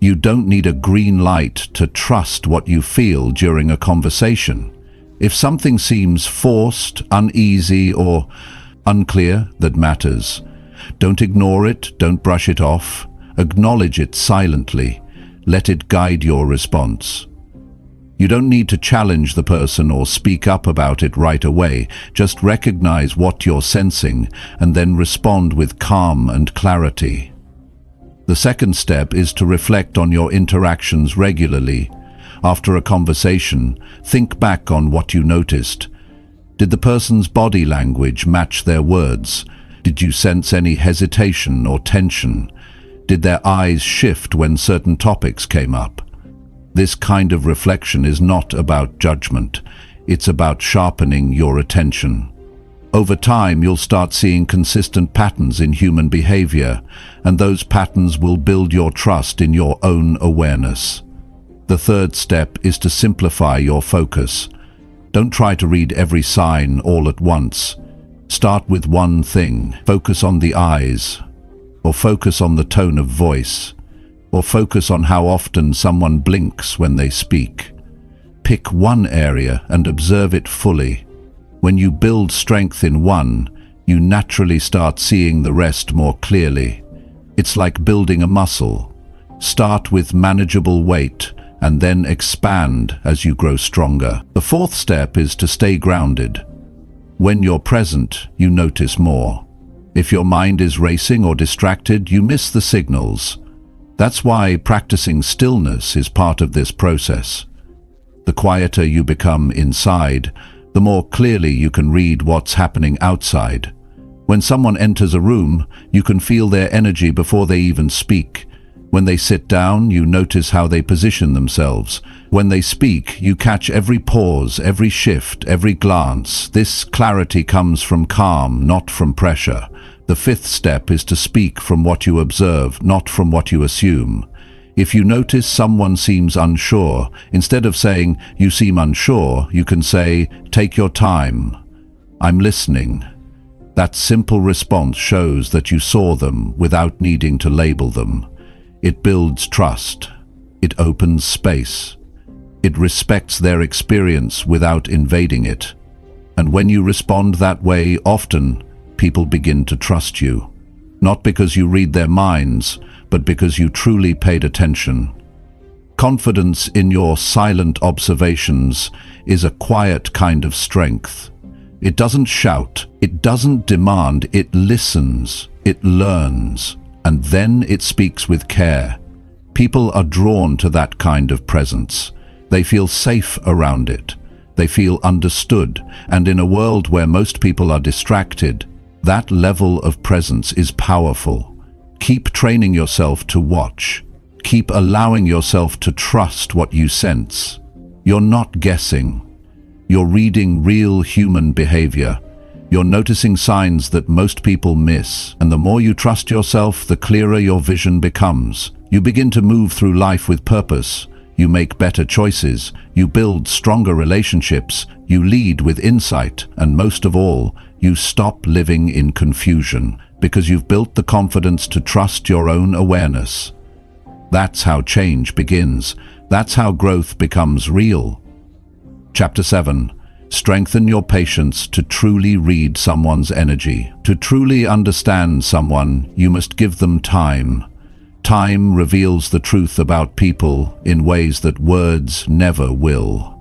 You don't need a green light to trust what you feel during a conversation. If something seems forced, uneasy, or unclear, that matters. Don't ignore it, don't brush it off. Acknowledge it silently. Let it guide your response. You don't need to challenge the person or speak up about it right away. Just recognize what you're sensing and then respond with calm and clarity. The second step is to reflect on your interactions regularly. After a conversation, think back on what you noticed. Did the person's body language match their words? Did you sense any hesitation or tension? Did their eyes shift when certain topics came up? This kind of reflection is not about judgment. It's about sharpening your attention. Over time, you'll start seeing consistent patterns in human behavior, and those patterns will build your trust in your own awareness. The third step is to simplify your focus. Don't try to read every sign all at once. Start with one thing. Focus on the eyes, or focus on the tone of voice, or focus on how often someone blinks when they speak. Pick one area and observe it fully. When you build strength in one, you naturally start seeing the rest more clearly. It's like building a muscle. Start with manageable weight and then expand as you grow stronger. The fourth step is to stay grounded. When you're present, you notice more. If your mind is racing or distracted, you miss the signals. That's why practicing stillness is part of this process. The quieter you become inside, the more clearly you can read what's happening outside. When someone enters a room, you can feel their energy before they even speak. When they sit down, you notice how they position themselves. When they speak, you catch every pause, every shift, every glance. This clarity comes from calm, not from pressure. The fifth step is to speak from what you observe, not from what you assume. If you notice someone seems unsure, instead of saying, "You seem unsure," you can say, "Take your time. I'm listening." That simple response shows that you saw them without needing to label them. It builds trust. It opens space. It respects their experience without invading it. And when you respond that way, often people begin to trust you. Not because you read their minds, but because you truly paid attention. Confidence in your silent observations is a quiet kind of strength. It doesn't shout, it doesn't demand, it listens, it learns, and then it speaks with care. People are drawn to that kind of presence. They feel safe around it. They feel understood, and in a world where most people are distracted, that level of presence is powerful. Keep training yourself to watch. Keep allowing yourself to trust what you sense. You're not guessing. You're reading real human behavior. You're noticing signs that most people miss, and the more you trust yourself, the clearer your vision becomes. You begin to move through life with purpose. You make better choices. You build stronger relationships. You lead with insight, and most of all, you stop living in confusion, because you've built the confidence to trust your own awareness. That's how change begins. That's how growth becomes real. Chapter 7. Strengthen your patience to truly read someone's energy. To truly understand someone, you must give them time. Time reveals the truth about people in ways that words never will.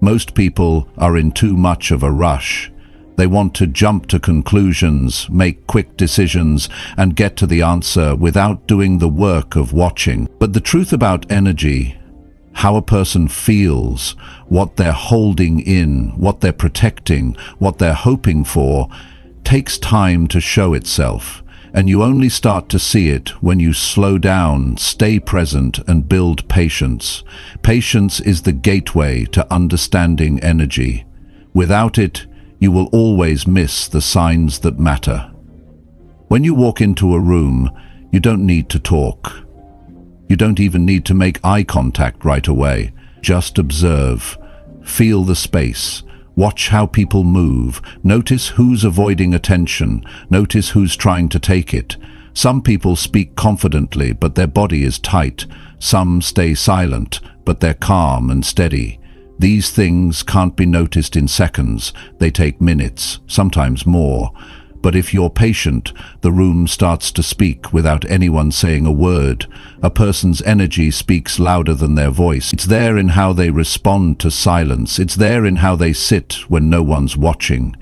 Most people are in too much of a rush. They want to jump to conclusions, make quick decisions, and get to the answer without doing the work of watching. But the truth about energy, how a person feels, what they're holding in, what they're protecting, what they're hoping for, takes time to show itself. And you only start to see it when you slow down, stay present, and build patience. Patience is the gateway to understanding energy. Without it, you will always miss the signs that matter. When you walk into a room, you don't need to talk. You don't even need to make eye contact right away. Just observe. Feel the space. Watch how people move. Notice who's avoiding attention. Notice who's trying to take it. Some people speak confidently, but their body is tight. Some stay silent, but they're calm and steady. These things can't be noticed in seconds. They take minutes, sometimes more. But if you're patient, the room starts to speak without anyone saying a word. A person's energy speaks louder than their voice. It's there in how they respond to silence. It's there in how they sit when no one's watching.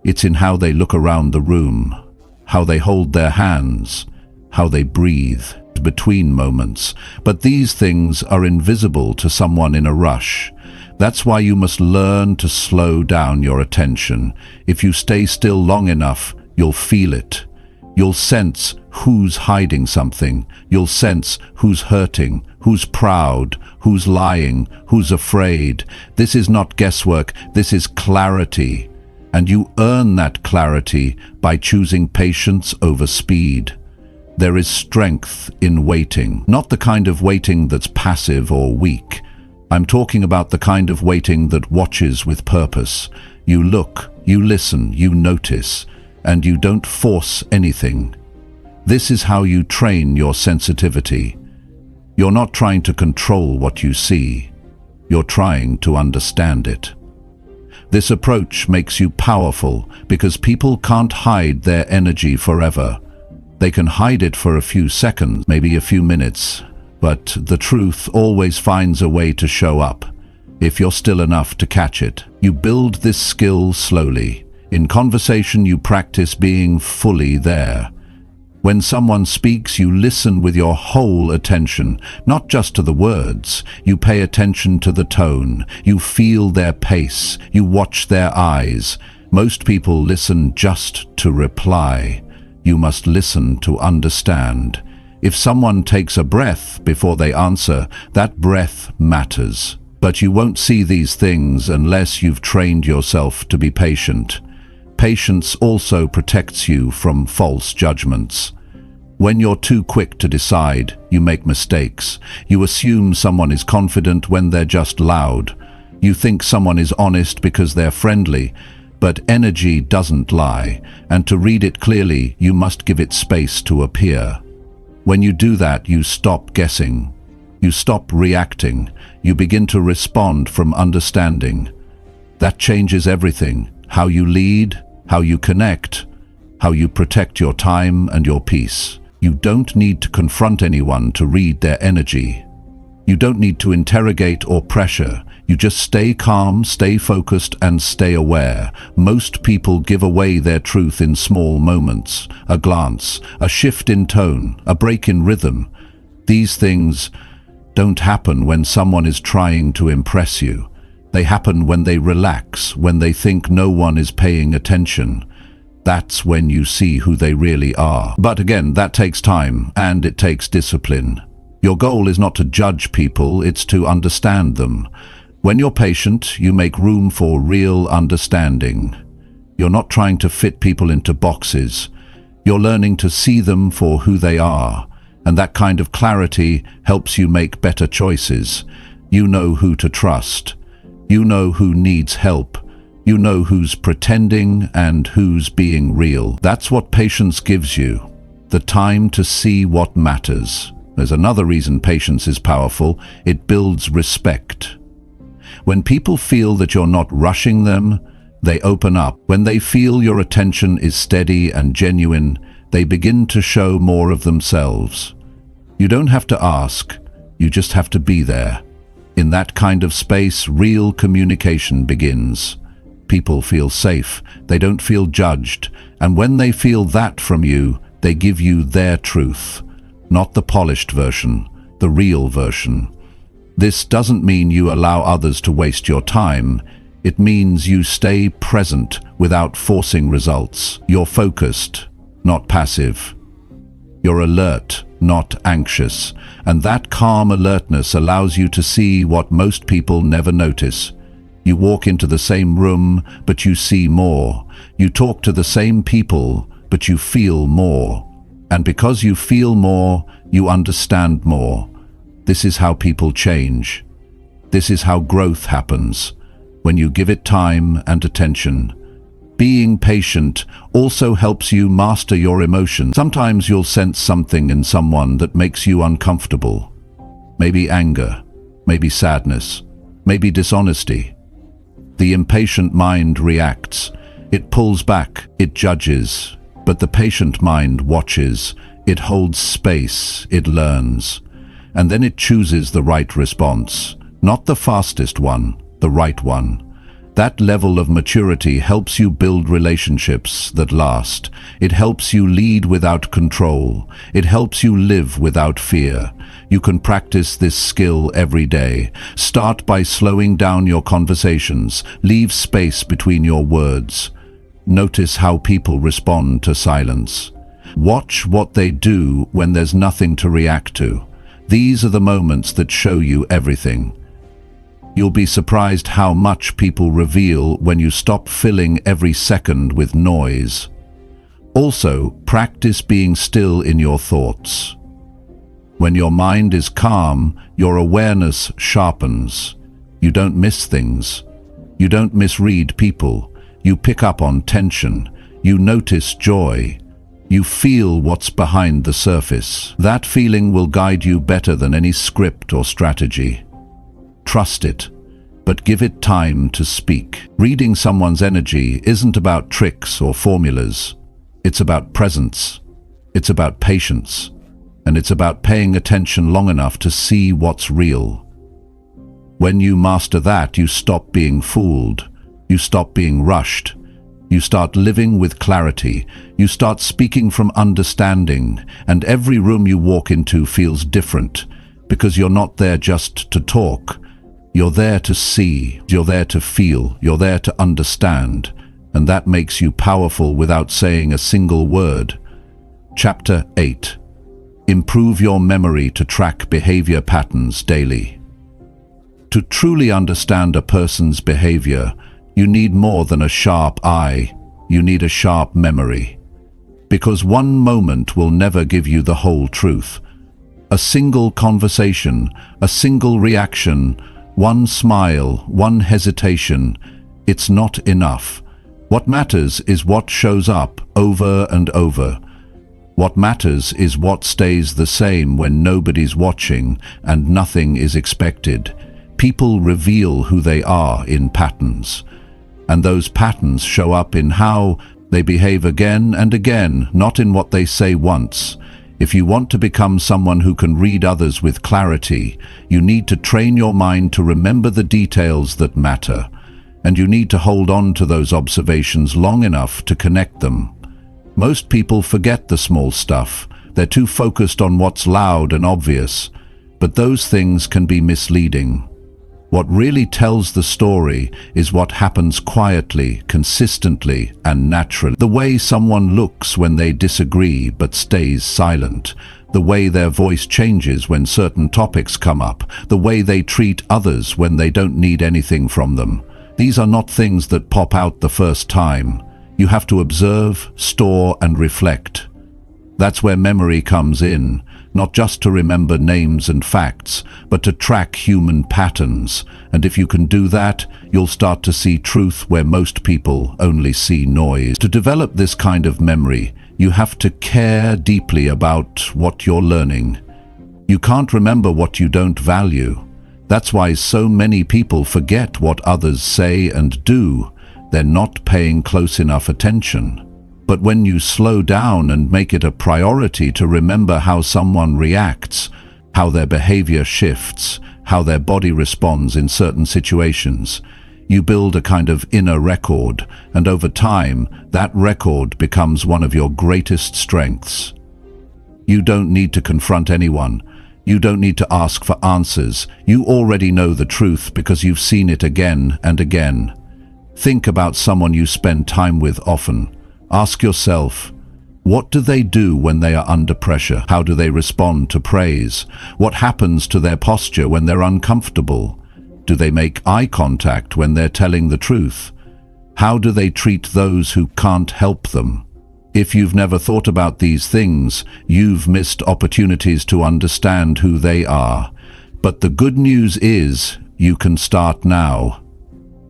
It's in how they look around the room, how they hold their hands, how they breathe between moments. But these things are invisible to someone in a rush. That's why you must learn to slow down your attention. If you stay still long enough, you'll feel it. You'll sense who's hiding something. You'll sense who's hurting, who's proud, who's lying, who's afraid. This is not guesswork, this is clarity. And you earn that clarity by choosing patience over speed. There is strength in waiting, not the kind of waiting that's passive or weak. I'm talking about the kind of waiting that watches with purpose. You look, you listen, you notice, and you don't force anything. This is how you train your sensitivity. You're not trying to control what you see. You're trying to understand it. This approach makes you powerful because people can't hide their energy forever. They can hide it for a few seconds, maybe a few minutes, but the truth always finds a way to show up, if you're still enough to catch it. You build this skill slowly. In conversation, you practice being fully there. When someone speaks, you listen with your whole attention, not just to the words. You pay attention to the tone. You feel their pace. You watch their eyes. Most people listen just to reply. You must listen to understand. If someone takes a breath before they answer, that breath matters. But you won't see these things unless you've trained yourself to be patient. Patience also protects you from false judgments. When you're too quick to decide, you make mistakes. You assume someone is confident when they're just loud. You think someone is honest because they're friendly. But energy doesn't lie, and to read it clearly, you must give it space to appear. When you do that, you stop guessing. You stop reacting. You begin to respond from understanding. That changes everything. How you lead, how you connect, how you protect your time and your peace. You don't need to confront anyone to read their energy. You don't need to interrogate or pressure. You just stay calm, stay focused, and stay aware. Most people give away their truth in small moments. A glance, a shift in tone, a break in rhythm. These things don't happen when someone is trying to impress you. They happen when they relax, when they think no one is paying attention. That's when you see who they really are. But again, that takes time, and it takes discipline. Your goal is not to judge people, it's to understand them. When you're patient, you make room for real understanding. You're not trying to fit people into boxes. You're learning to see them for who they are, and that kind of clarity helps you make better choices. You know who to trust. You know who needs help. You know who's pretending and who's being real. That's what patience gives you, the time to see what matters. There's another reason patience is powerful. It builds respect. When people feel that you're not rushing them, they open up. When they feel your attention is steady and genuine, they begin to show more of themselves. You don't have to ask, you just have to be there. In that kind of space, real communication begins. People feel safe, they don't feel judged, and when they feel that from you, they give you their truth, not the polished version, the real version. This doesn't mean you allow others to waste your time. It means you stay present without forcing results. You're focused, not passive. You're alert, not anxious. And that calm alertness allows you to see what most people never notice. You walk into the same room, but you see more. You talk to the same people, but you feel more. And because you feel more, you understand more. This is how people change. This is how growth happens, when you give it time and attention. Being patient also helps you master your emotions. Sometimes you'll sense something in someone that makes you uncomfortable. maybe anger, maybe sadness, maybe dishonesty. The impatient mind reacts. It pulls back, it judges, but the patient mind watches, it holds space, it learns, and then it chooses the right response, not the fastest one, the right one. That level of maturity helps you build relationships that last. It helps you lead without control. It helps you live without fear. You can practice this skill every day. Start by slowing down your conversations. Leave space between your words. Notice how people respond to silence. Watch what they do when there's nothing to react to. These are the moments that show you everything. You'll be surprised how much people reveal when you stop filling every second with noise. Also, practice being still in your thoughts. When your mind is calm, your awareness sharpens. You don't miss things. You don't misread people. You pick up on tension. You notice joy. You feel what's behind the surface. That feeling will guide you better than any script or strategy. Trust it, but give it time to speak. Reading someone's energy isn't about tricks or formulas. It's about presence. It's about patience. And it's about paying attention long enough to see what's real. When you master that, you stop being fooled. You stop being rushed. You start living with clarity. You start speaking from understanding, and every room you walk into feels different, because you're not there just to talk. You're there to see, you're there to feel, you're there to understand, and that makes you powerful without saying a single word. Chapter 8. Improve your memory to track behavior patterns daily. To truly understand a person's behavior, you need more than a sharp eye, you need a sharp memory. Because one moment will never give you the whole truth. A single conversation, a single reaction, one smile, one hesitation, it's not enough. What matters is what shows up over and over. What matters is what stays the same when nobody's watching and nothing is expected. People reveal who they are in patterns. And those patterns show up in how they behave again and again, not in what they say once. If you want to become someone who can read others with clarity, you need to train your mind to remember the details that matter, and you need to hold on to those observations long enough to connect them. Most people forget the small stuff. They're too focused on what's loud and obvious, but those things can be misleading. What really tells the story is what happens quietly, consistently, and naturally. The way someone looks when they disagree but stays silent. The way their voice changes when certain topics come up. The way they treat others when they don't need anything from them. These are not things that pop out the first time. You have to observe, store, and reflect. That's where memory comes in. Not just to remember names and facts, but to track human patterns. And if you can do that, you'll start to see truth where most people only see noise. To develop this kind of memory, you have to care deeply about what you're learning. You can't remember what you don't value. That's why so many people forget what others say and do. They're not paying close enough attention. But when you slow down and make it a priority to remember how someone reacts, how their behavior shifts, how their body responds in certain situations, you build a kind of inner record, and over time, that record becomes one of your greatest strengths. You don't need to confront anyone. You don't need to ask for answers. You already know the truth because you've seen it again and again. Think about someone you spend time with often. Ask yourself, what do they do when they are under pressure? How do they respond to praise? What happens to their posture when they're uncomfortable? Do they make eye contact when they're telling the truth? How do they treat those who can't help them? If you've never thought about these things, you've missed opportunities to understand who they are. But the good news is, you can start now.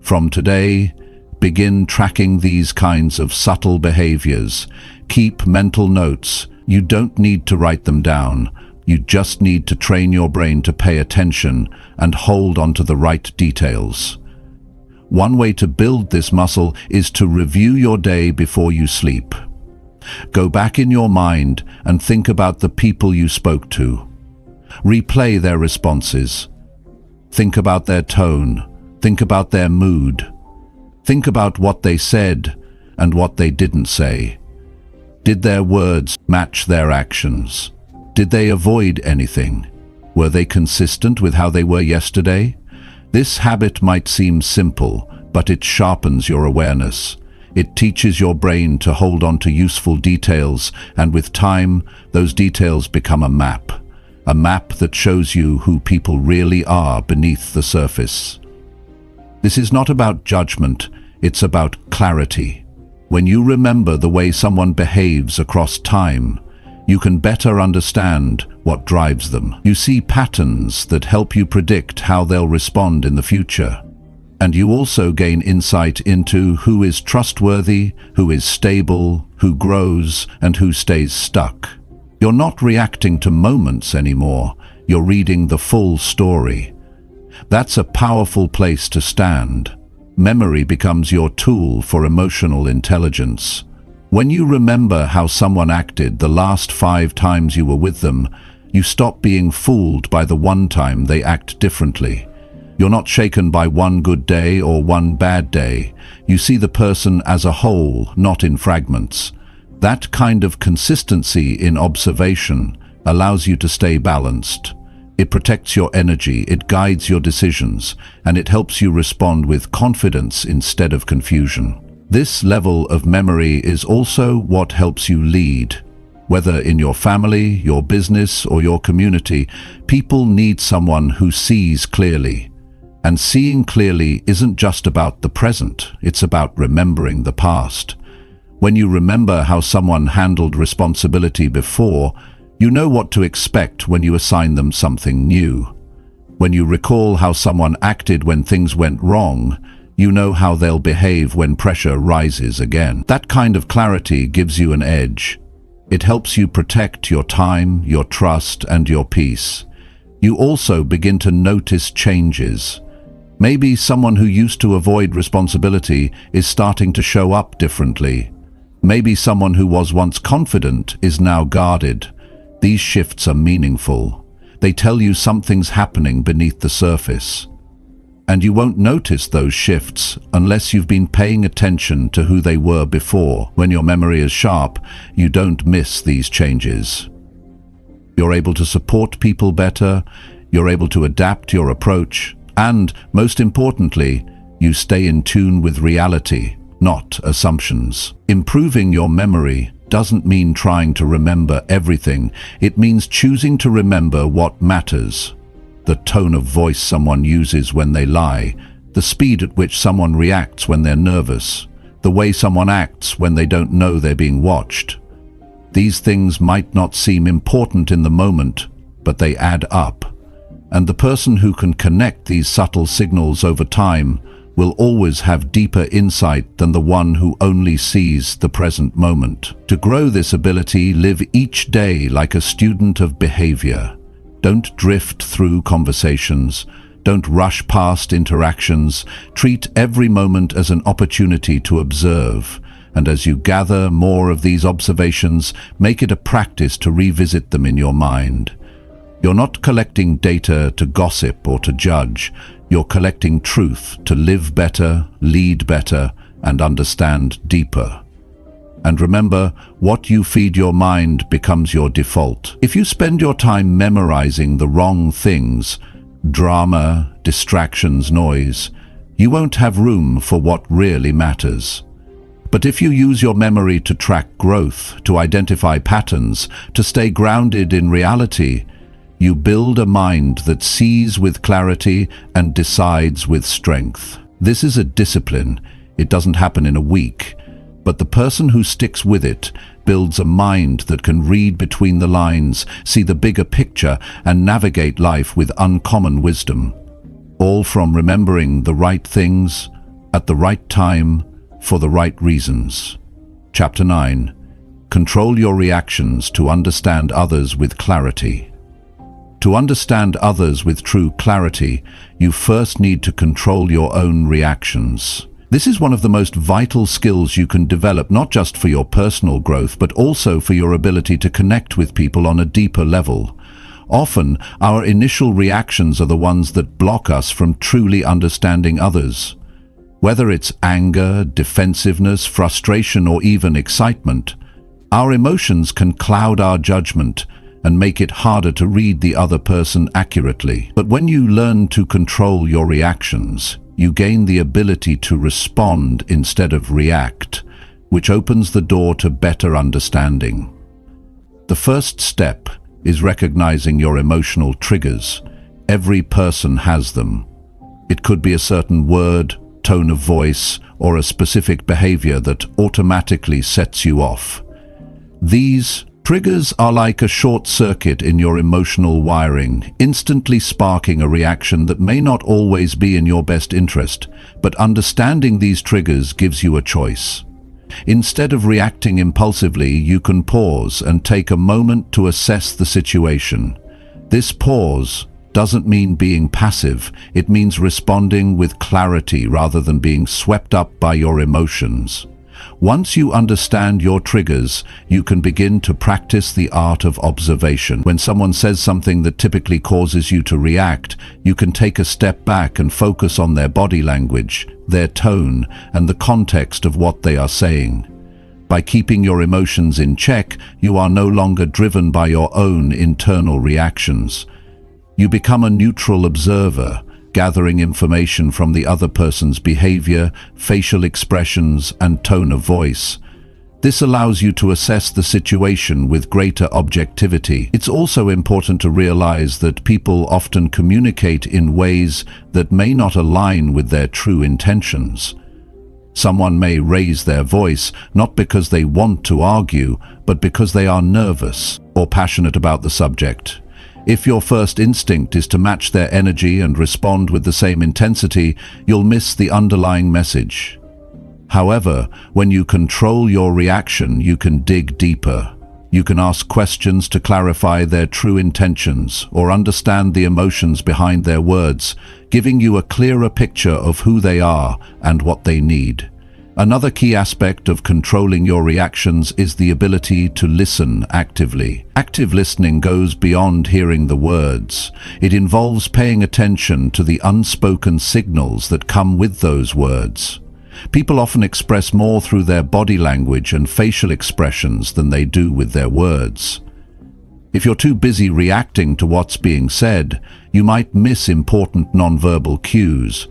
From today, begin tracking these kinds of subtle behaviors. Keep mental notes. You don't need to write them down. You just need to train your brain to pay attention and hold on to the right details. One way to build this muscle is to review your day before you sleep. Go back in your mind and think about the people you spoke to. Replay their responses. Think about their tone. Think about their mood. Think about what they said and what they didn't say. Did their words match their actions? Did they avoid anything? Were they consistent with how they were yesterday? This habit might seem simple, but it sharpens your awareness. It teaches your brain to hold on to useful details, and with time, those details become a map that shows you who people really are beneath the surface. This is not about judgment, it's about clarity. When you remember the way someone behaves across time, you can better understand what drives them. You see patterns that help you predict how they'll respond in the future. And you also gain insight into who is trustworthy, who is stable, who grows, and who stays stuck. You're not reacting to moments anymore. You're reading the full story. That's a powerful place to stand. Memory becomes your tool for emotional intelligence. When you remember how someone acted the last 5 times you were with them, you stop being fooled by the one time they act differently. You're not shaken by one good day or one bad day. You see the person as a whole, not in fragments. That kind of consistency in observation allows you to stay balanced. It protects your energy, it guides your decisions, and it helps you respond with confidence instead of confusion. This level of memory is also what helps you lead. Whether in your family, your business, or your community, people need someone who sees clearly. And seeing clearly isn't just about the present, it's about remembering the past. When you remember how someone handled responsibility before, you know what to expect when you assign them something new. When you recall how someone acted when things went wrong, you know how they'll behave when pressure rises again. That kind of clarity gives you an edge. It helps you protect your time, your trust, and your peace. You also begin to notice changes. Maybe someone who used to avoid responsibility is starting to show up differently. Maybe someone who was once confident is now guarded. These shifts are meaningful. They tell you something's happening beneath the surface. And you won't notice those shifts unless you've been paying attention to who they were before. When your memory is sharp, you don't miss these changes. You're able to support people better, you're able to adapt your approach, and, most importantly, you stay in tune with reality, not assumptions. Improving your memory doesn't mean trying to remember everything. It means choosing to remember what matters. The tone of voice someone uses when they lie, the speed at which someone reacts when they're nervous, the way someone acts when they don't know they're being watched. These things might not seem important in the moment, but they add up. And the person who can connect these subtle signals over time will always have deeper insight than the one who only sees the present moment. To grow this ability, live each day like a student of behavior. Don't drift through conversations. Don't rush past interactions. Treat every moment as an opportunity to observe. And as you gather more of these observations, make it a practice to revisit them in your mind. You're not collecting data to gossip or to judge. You're collecting truth to live better, lead better, and understand deeper. And remember, what you feed your mind becomes your default. If you spend your time memorizing the wrong things, drama, distractions, noise, you won't have room for what really matters. But if you use your memory to track growth, to identify patterns, to stay grounded in reality, you build a mind that sees with clarity and decides with strength. This is a discipline. It doesn't happen in a week. But the person who sticks with it builds a mind that can read between the lines, see the bigger picture, and navigate life with uncommon wisdom. All from remembering the right things, at the right time, for the right reasons. Chapter 9. Control your reactions to understand others with clarity. To understand others with true clarity, you first need to control your own reactions. This is one of the most vital skills you can develop, not just for your personal growth, but also for your ability to connect with people on a deeper level. Often, our initial reactions are the ones that block us from truly understanding others. Whether it's anger, defensiveness, frustration, or even excitement, our emotions can cloud our judgment and make it harder to read the other person accurately. But when you learn to control your reactions, you gain the ability to respond instead of react, which opens the door to better understanding. The first step is recognizing your emotional triggers. Every person has them. It could be a certain word, tone of voice, or a specific behavior that automatically sets you off. These triggers are like a short circuit in your emotional wiring, instantly sparking a reaction that may not always be in your best interest, but understanding these triggers gives you a choice. Instead of reacting impulsively, you can pause and take a moment to assess the situation. This pause doesn't mean being passive, it means responding with clarity rather than being swept up by your emotions. Once you understand your triggers, you can begin to practice the art of observation. When someone says something that typically causes you to react, you can take a step back and focus on their body language, their tone, and the context of what they are saying. By keeping your emotions in check, you are no longer driven by your own internal reactions. You become a neutral observer, gathering information from the other person's behavior, facial expressions, and tone of voice. This allows you to assess the situation with greater objectivity. It's also important to realize that people often communicate in ways that may not align with their true intentions. Someone may raise their voice not because they want to argue, but because they are nervous or passionate about the subject. If your first instinct is to match their energy and respond with the same intensity, you'll miss the underlying message. However, when you control your reaction, you can dig deeper. You can ask questions to clarify their true intentions or understand the emotions behind their words, giving you a clearer picture of who they are and what they need. Another key aspect of controlling your reactions is the ability to listen actively. Active listening goes beyond hearing the words. It involves paying attention to the unspoken signals that come with those words. People often express more through their body language and facial expressions than they do with their words. If you're too busy reacting to what's being said, you might miss important nonverbal cues.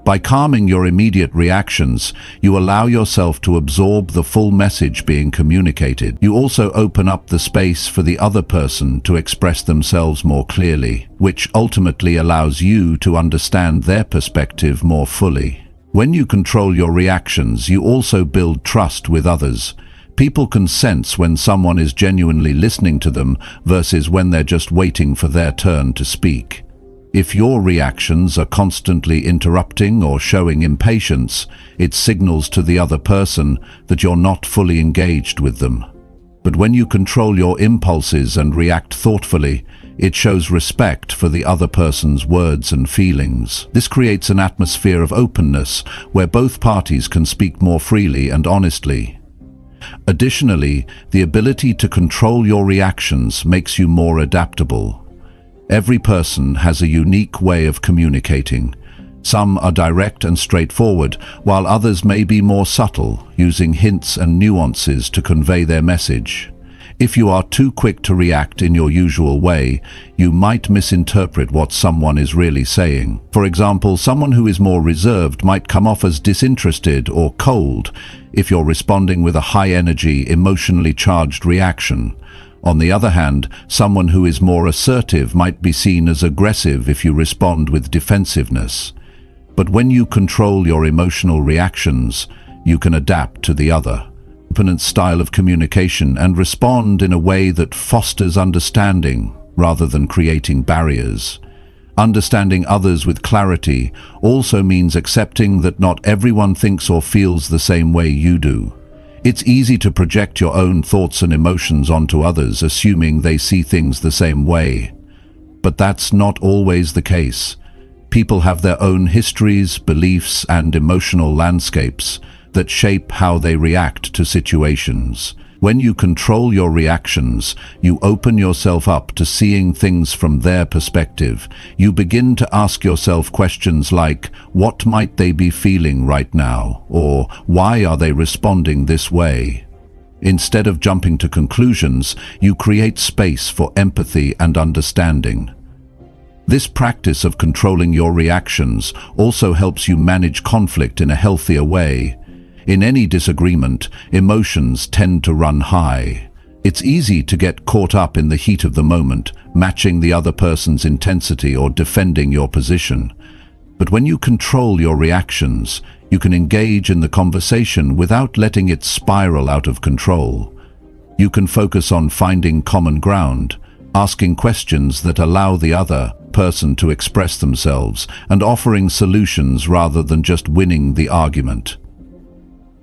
By calming your immediate reactions, you allow yourself to absorb the full message being communicated. You also open up the space for the other person to express themselves more clearly, which ultimately allows you to understand their perspective more fully. When you control your reactions, you also build trust with others. People can sense when someone is genuinely listening to them versus when they're just waiting for their turn to speak. If your reactions are constantly interrupting or showing impatience, it signals to the other person that you're not fully engaged with them. But when you control your impulses and react thoughtfully, it shows respect for the other person's words and feelings. This creates an atmosphere of openness where both parties can speak more freely and honestly. Additionally, the ability to control your reactions makes you more adaptable. Every person has a unique way of communicating. Some are direct and straightforward, while others may be more subtle, using hints and nuances to convey their message. If you are too quick to react in your usual way, you might misinterpret what someone is really saying. For example, someone who is more reserved might come off as disinterested or cold if you're responding with a high-energy, emotionally charged reaction. On the other hand, someone who is more assertive might be seen as aggressive if you respond with defensiveness. But when you control your emotional reactions, you can adapt to the other. Opponent's style of communication and respond in a way that fosters understanding rather than creating barriers. Understanding others with clarity also means accepting that not everyone thinks or feels the same way you do. It's easy to project your own thoughts and emotions onto others, assuming they see things the same way. but that's not always the case. People have their own histories, beliefs, and emotional landscapes that shape how they react to situations. When you control your reactions, you open yourself up to seeing things from their perspective. You begin to ask yourself questions like, what might they be feeling right now? Or why are they responding this way? Instead of jumping to conclusions, you create space for empathy and understanding. This practice of controlling your reactions also helps you manage conflict in a healthier way. In any disagreement, emotions tend to run high. It's easy to get caught up in the heat of the moment, matching the other person's intensity or defending your position. But when you control your reactions, you can engage in the conversation without letting it spiral out of control. You can focus on finding common ground, asking questions that allow the other person to express themselves, and offering solutions rather than just winning the argument.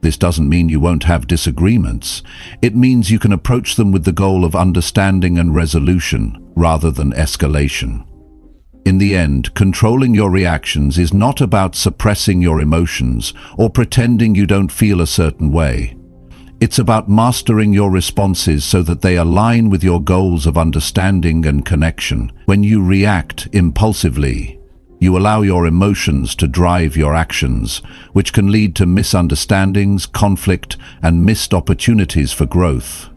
This doesn't mean you won't have disagreements. It means you can approach them with the goal of understanding and resolution, rather than escalation. In the end, controlling your reactions is not about suppressing your emotions or pretending you don't feel a certain way. It's about mastering your responses so that they align with your goals of understanding and connection. When you react impulsively, you allow your emotions to drive your actions, which can lead to misunderstandings, conflict, and missed opportunities for growth.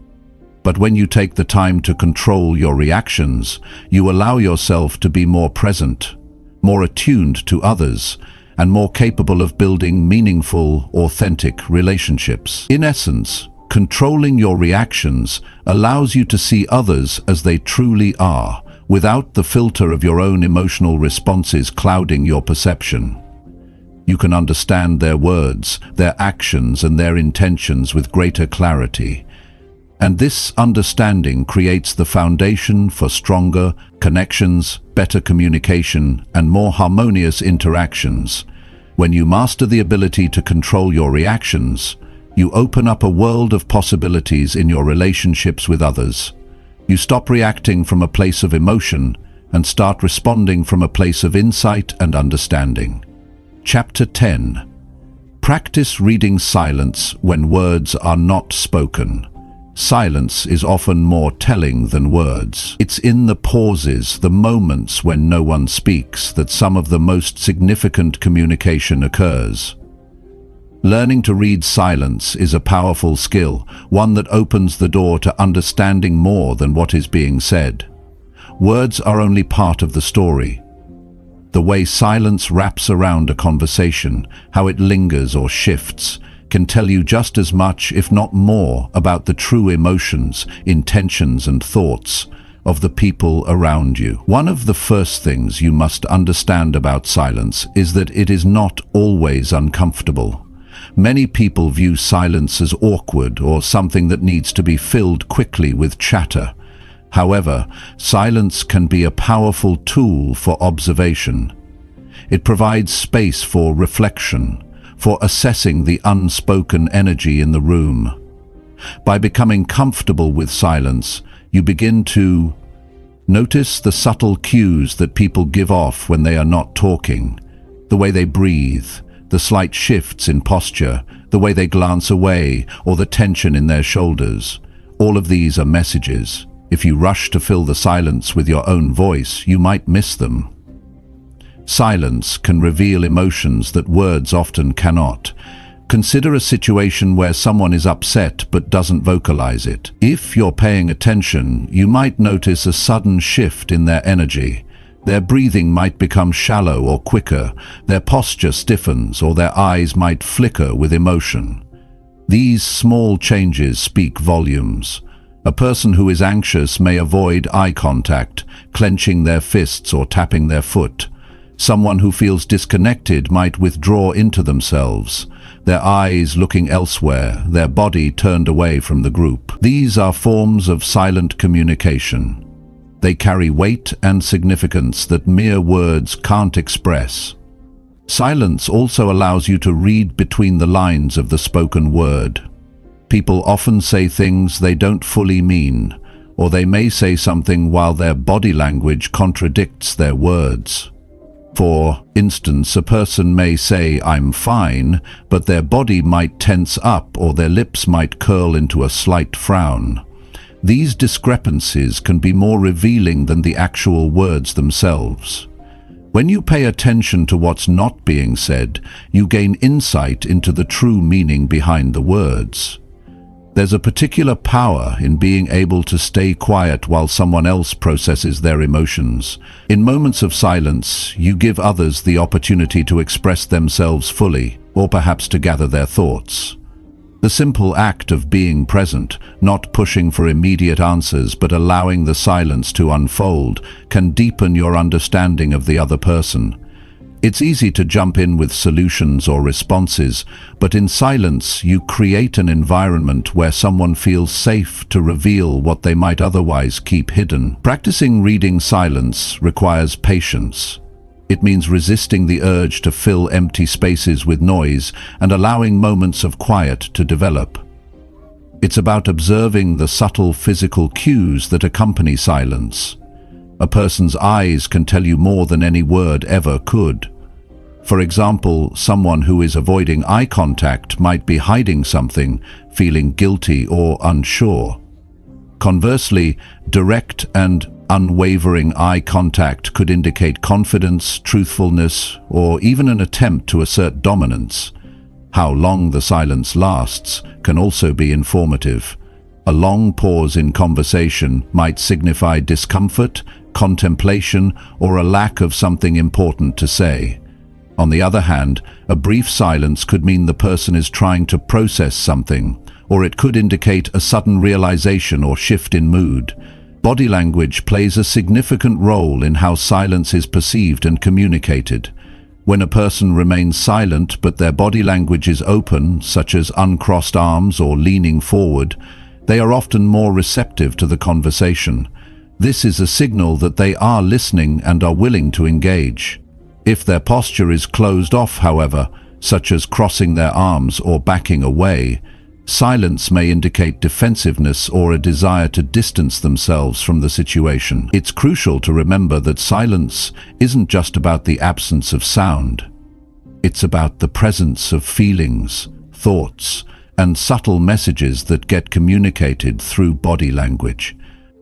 But when you take the time to control your reactions, you allow yourself to be more present, more attuned to others, and more capable of building meaningful, authentic relationships. In essence, controlling your reactions allows you to see others as they truly are, without the filter of your own emotional responses clouding your perception. You can understand their words, their actions, and their intentions with greater clarity. And this understanding creates the foundation for stronger connections, better communication, and more harmonious interactions. When you master the ability to control your reactions, you open up a world of possibilities in your relationships with others. You stop reacting from a place of emotion and start responding from a place of insight and understanding. Chapter 10. Practice reading silence when words are not spoken. Silence is often more telling than words. It's in the pauses, the moments when no one speaks, that some of the most significant communication occurs. Learning to read silence is a powerful skill, one that opens the door to understanding more than what is being said. Words are only part of the story. The way silence wraps around a conversation, how it lingers or shifts, can tell you just as much, if not more, about the true emotions, intentions, and thoughts of the people around you. One of the first things you must understand about silence is that it is not always uncomfortable. Many people view silence as awkward or something that needs to be filled quickly with chatter. However, silence can be a powerful tool for observation. It provides space for reflection, for assessing the unspoken energy in the room. By becoming comfortable with silence, you begin to notice the subtle cues that people give off when they are not talking, the way they breathe, the slight shifts in posture, the way they glance away, or the tension in their shoulders. All of these are messages. If you rush to fill the silence with your own voice, you might miss them. Silence can reveal emotions that words often cannot. Consider a situation where someone is upset but doesn't vocalize it. If you're paying attention, you might notice a sudden shift in their energy. Their breathing might become shallow or quicker, their posture stiffens, or their eyes might flicker with emotion. These small changes speak volumes. A person who is anxious may avoid eye contact, clenching their fists or tapping their foot. Someone who feels disconnected might withdraw into themselves, their eyes looking elsewhere, their body turned away from the group. These are forms of silent communication. They carry weight and significance that mere words can't express. Silence also allows you to read between the lines of the spoken word. People often say things they don't fully mean, or they may say something while their body language contradicts their words. For instance, a person may say, "I'm fine," but their body might tense up or their lips might curl into a slight frown. These discrepancies can be more revealing than the actual words themselves. When you pay attention to what's not being said, you gain insight into the true meaning behind the words. There's a particular power in being able to stay quiet while someone else processes their emotions. In moments of silence, you give others the opportunity to express themselves fully, or perhaps to gather their thoughts. The simple act of being present, not pushing for immediate answers but allowing the silence to unfold, can deepen your understanding of the other person. It's easy to jump in with solutions or responses, but in silence you create an environment where someone feels safe to reveal what they might otherwise keep hidden. Practicing reading silence requires patience. It means resisting the urge to fill empty spaces with noise and allowing moments of quiet to develop. It's about observing the subtle physical cues that accompany silence. A person's eyes can tell you more than any word ever could. For example, someone who is avoiding eye contact might be hiding something, feeling guilty or unsure. Conversely, direct and unwavering eye contact could indicate confidence, truthfulness, or even an attempt to assert dominance. How long the silence lasts can also be informative. A long pause in conversation might signify discomfort, contemplation, or a lack of something important to say. On the other hand, a brief silence could mean the person is trying to process something, or it could indicate a sudden realization or shift in mood. Body language plays a significant role in how silence is perceived and communicated. When a person remains silent but their body language is open, such as uncrossed arms or leaning forward, they are often more receptive to the conversation. This is a signal that they are listening and are willing to engage. If their posture is closed off, however, such as crossing their arms or backing away, silence may indicate defensiveness or a desire to distance themselves from the situation. It's crucial to remember that silence isn't just about the absence of sound. It's about the presence of feelings, thoughts, and subtle messages that get communicated through body language.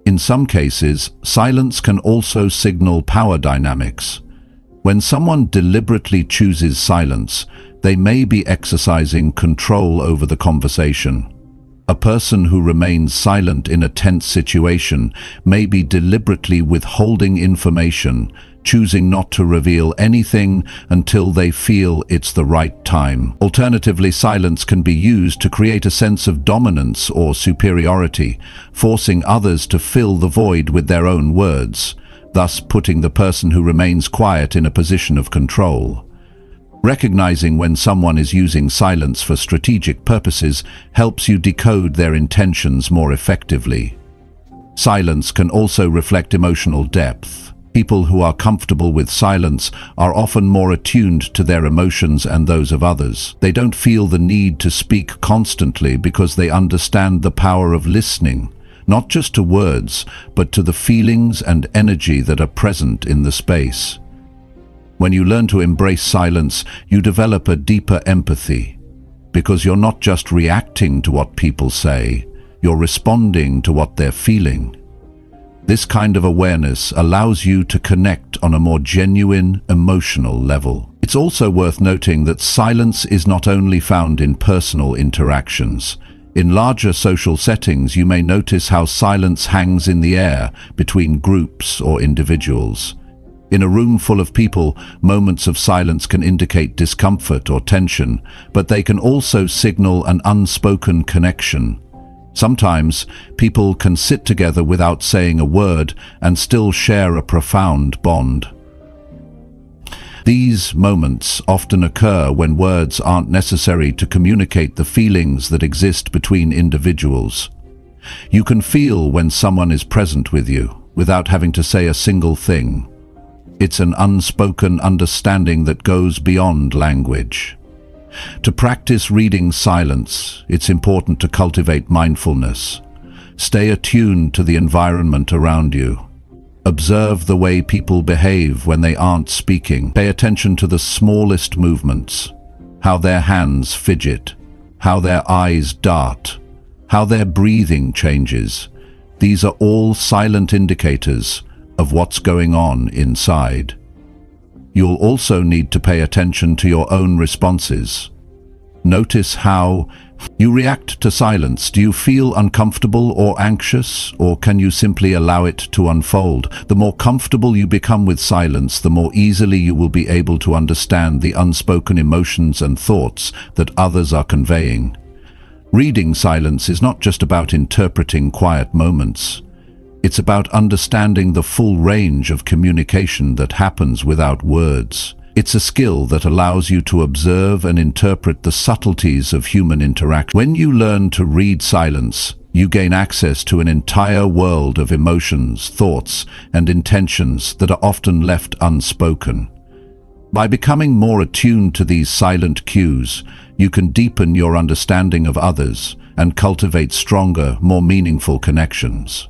In some cases, silence can also signal power dynamics. When someone deliberately chooses silence, they may be exercising control over the conversation. A person who remains silent in a tense situation may be deliberately withholding information, choosing not to reveal anything until they feel it's the right time. Alternatively, silence can be used to create a sense of dominance or superiority, forcing others to fill the void with their own words, thus putting the person who remains quiet in a position of control. Recognizing when someone is using silence for strategic purposes helps you decode their intentions more effectively. Silence can also reflect emotional depth. People who are comfortable with silence are often more attuned to their emotions and those of others. They don't feel the need to speak constantly because they understand the power of listening, not just to words, but to the feelings and energy that are present in the space. When you learn to embrace silence, you develop a deeper empathy, because you're not just reacting to what people say, you're responding to what they're feeling. This kind of awareness allows you to connect on a more genuine, emotional level. It's also worth noting that silence is not only found in personal interactions. In larger social settings, you may notice how silence hangs in the air between groups or individuals. In a room full of people, moments of silence can indicate discomfort or tension, but they can also signal an unspoken connection. Sometimes, people can sit together without saying a word and still share a profound bond. These moments often occur when words aren't necessary to communicate the feelings that exist between individuals. You can feel when someone is present with you, without having to say a single thing. It's an unspoken understanding that goes beyond language. To practice reading silence, it's important to cultivate mindfulness. Stay attuned to the environment around you. Observe the way people behave when they aren't speaking. Pay attention to the smallest movements, how their hands fidget, how their eyes dart, how their breathing changes. These are all silent indicators of what's going on inside. You'll also need to pay attention to your own responses. Notice how you react to silence. Do you feel uncomfortable or anxious, or can you simply allow it to unfold? The more comfortable you become with silence, the more easily you will be able to understand the unspoken emotions and thoughts that others are conveying. Reading silence is not just about interpreting quiet moments. It's about understanding the full range of communication that happens without words. It's a skill that allows you to observe and interpret the subtleties of human interaction. When you learn to read silence, you gain access to an entire world of emotions, thoughts, and intentions that are often left unspoken. By becoming more attuned to these silent cues, you can deepen your understanding of others and cultivate stronger, more meaningful connections.